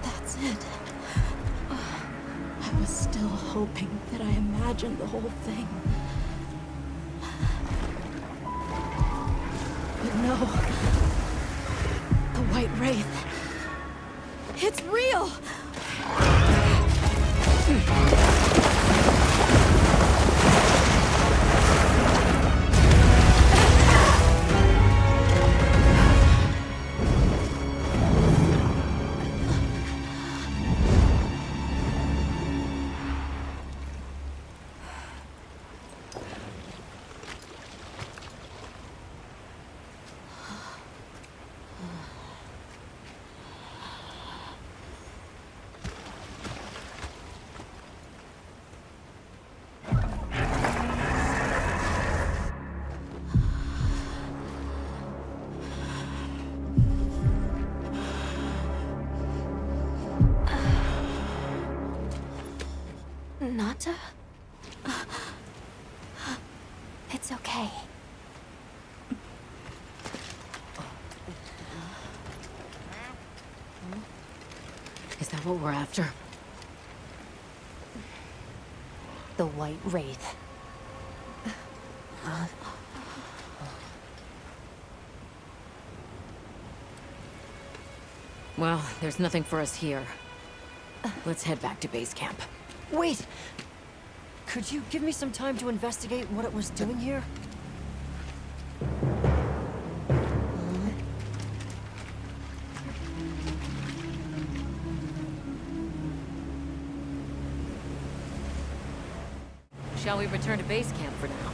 That's it. I was still hoping that I imagined the whole thing. But no. The White Wraith. It's real! Nata? It's okay. Is that what we're after? The White Wraith. Well, there's nothing for us here. Let's head back to base camp. Wait! Could you give me some time to investigate what it was doing here? Shall we return to base camp for now?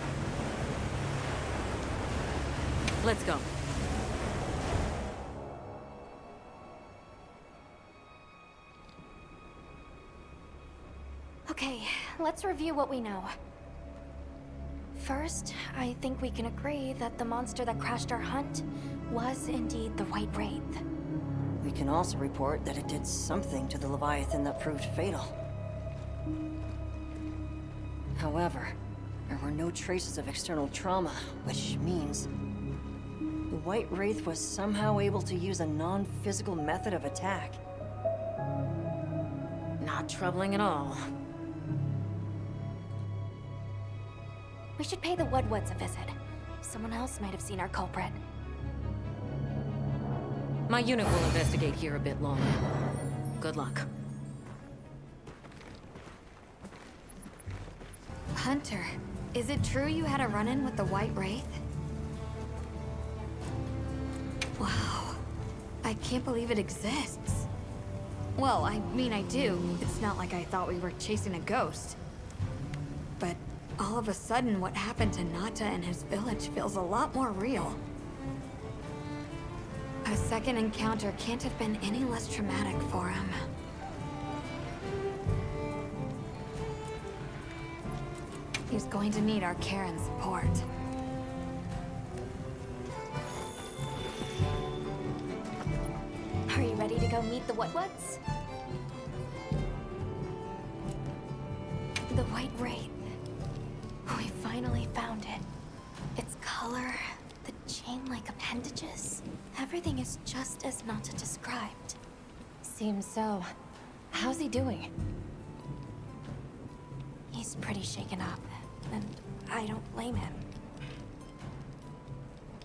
Let's go. Okay, let's review what we know. First, I think we can agree that the monster that crashed our hunt was indeed the White Wraith. We can also report that it did something to the Leviathan that proved fatal. However, there were no traces of external trauma, which means the White Wraith was somehow able to use a non-physical method of attack. Not troubling at all. We should pay the Woodwoods a visit. Someone else might have seen our culprit. My unit will investigate here a bit longer. Good luck. Hunter, is it true you had a run-in with the White Wraith? Wow. I can't believe it exists. Well, I mean, I do. It's not like I thought we were chasing a ghost. But all of a sudden, what happened to Nata and his village feels a lot more real. A second encounter can't have been any less traumatic for him. He's going to need our care and support. Are you ready to go meet the Woodwoods? The White Wraith. We finally found it. Its color, the chain-like appendages. Everything is just as Nata described. Seems so. How's he doing? He's pretty shaken up, and I don't blame him.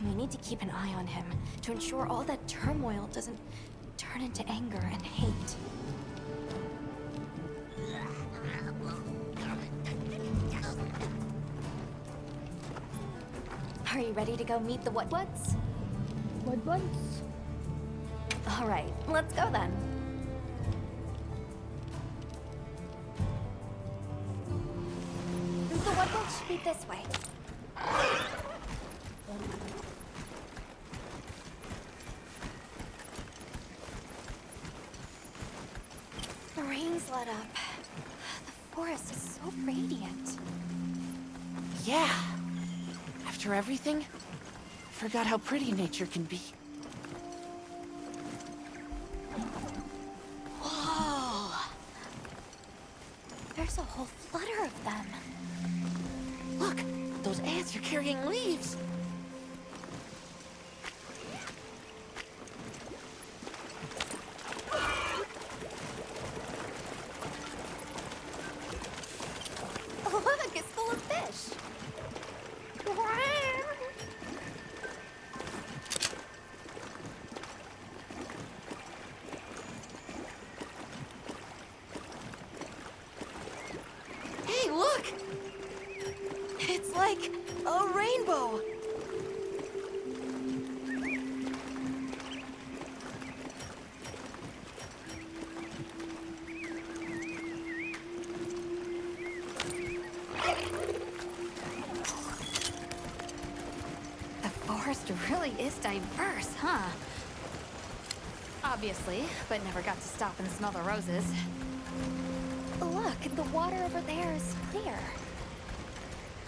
We need to keep an eye on him to ensure all that turmoil doesn't turn into anger and hate. Are you ready to go meet the Woodwoods? Woodwoods? All right, let's go then. The Woodwoods should be this way. The rain's let up. The forest is so radiant. Yeah. After everything, I forgot how pretty nature can be. Whoa! There's a whole flutter of them. Look, those ants are carrying leaves. Look, it's full of fish. Hey, look! It's like a rainbow. The forest really is diverse, huh? Obviously, but never got to stop and smell the roses. Look, the water over there is clear.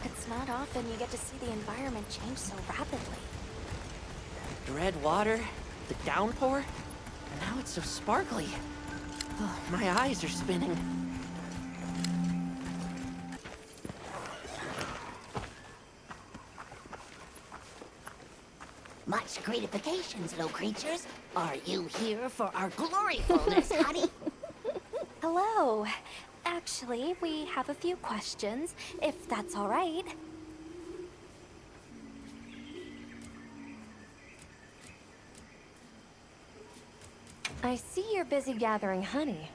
It's not often you get to see the environment change so rapidly. The red water, the downpour, and now it's so sparkly. Oh, my eyes are spinning. Much gratifications, little creatures. Are you here for our gloryfulness, honey? Hello. Actually, we have a few questions, if that's all right. I see you're busy gathering honey.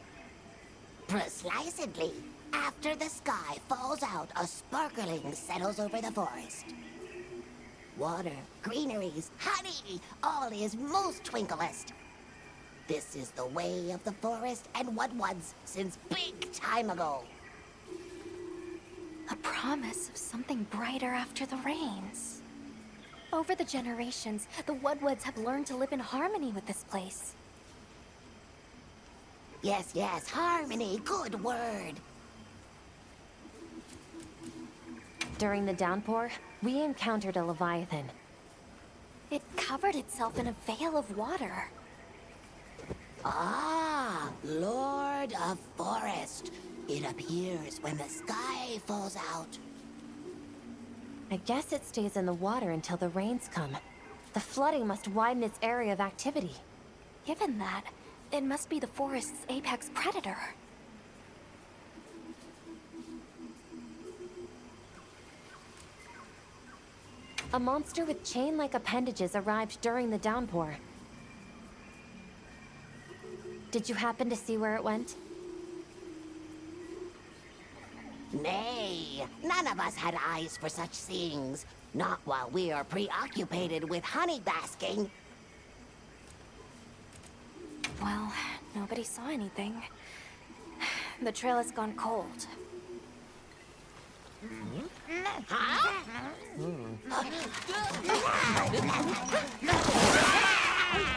Precisely. After the sky falls out, a sparkling settles over the forest. Water, greeneries, honey, all is most twinklest. This is the way of the forest and what was since big time ago. A promise of something brighter after the rains. Over the generations, the Woodwoods have learned to live in harmony with this place. Yes, yes, harmony, good word. During the downpour, we encountered a leviathan. It covered itself in a veil of water. Ah, Lord of Forest. It appears when the sky falls out. I guess it stays in the water until the rains come. The flooding must widen its area of activity. Given that, it must be the forest's apex predator. A monster with chain-like appendages arrived during the downpour. Did you happen to see where it went? Nay, none of us had eyes for such things. Not while we are preoccupied with honey basking. Well, nobody saw anything. The trail has gone cold.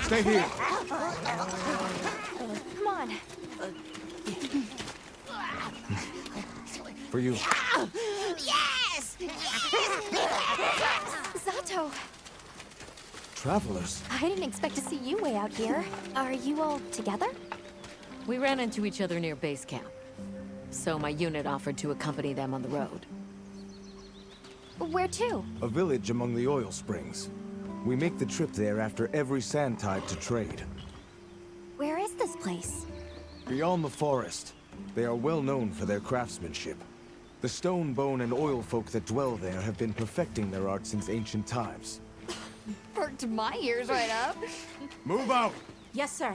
Stay here. Come on. For you. Yes! Zato! Travelers. I didn't expect to see you way out here. Are you all together? We ran into each other near base camp. So my unit offered to accompany them on the road. Where to? A village among the oil springs. We make the trip there after every sand tide to trade. Where is this place? Beyond the forest, they are well known for their craftsmanship. The stone, bone, and oil folk that dwell there have been perfecting their art since ancient times. Perked my ears right up. Move out! Yes, sir.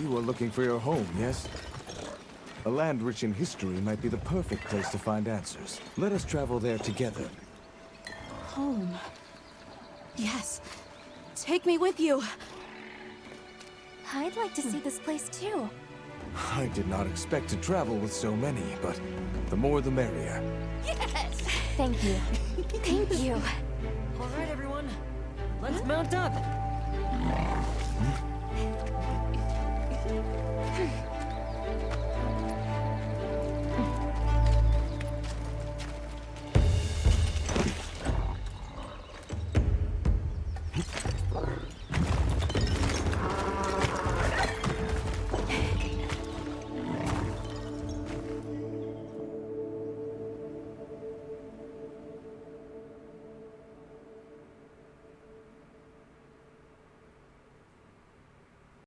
You are looking for your home, yes? A land rich in history might be the perfect place to find answers. Let us travel there together. Home. Yes. Take me with you. I'd like to see this place too. I did not expect to travel with so many, but the more the merrier. Yes! Thank you. Thank you. All right, everyone. Let's mount up.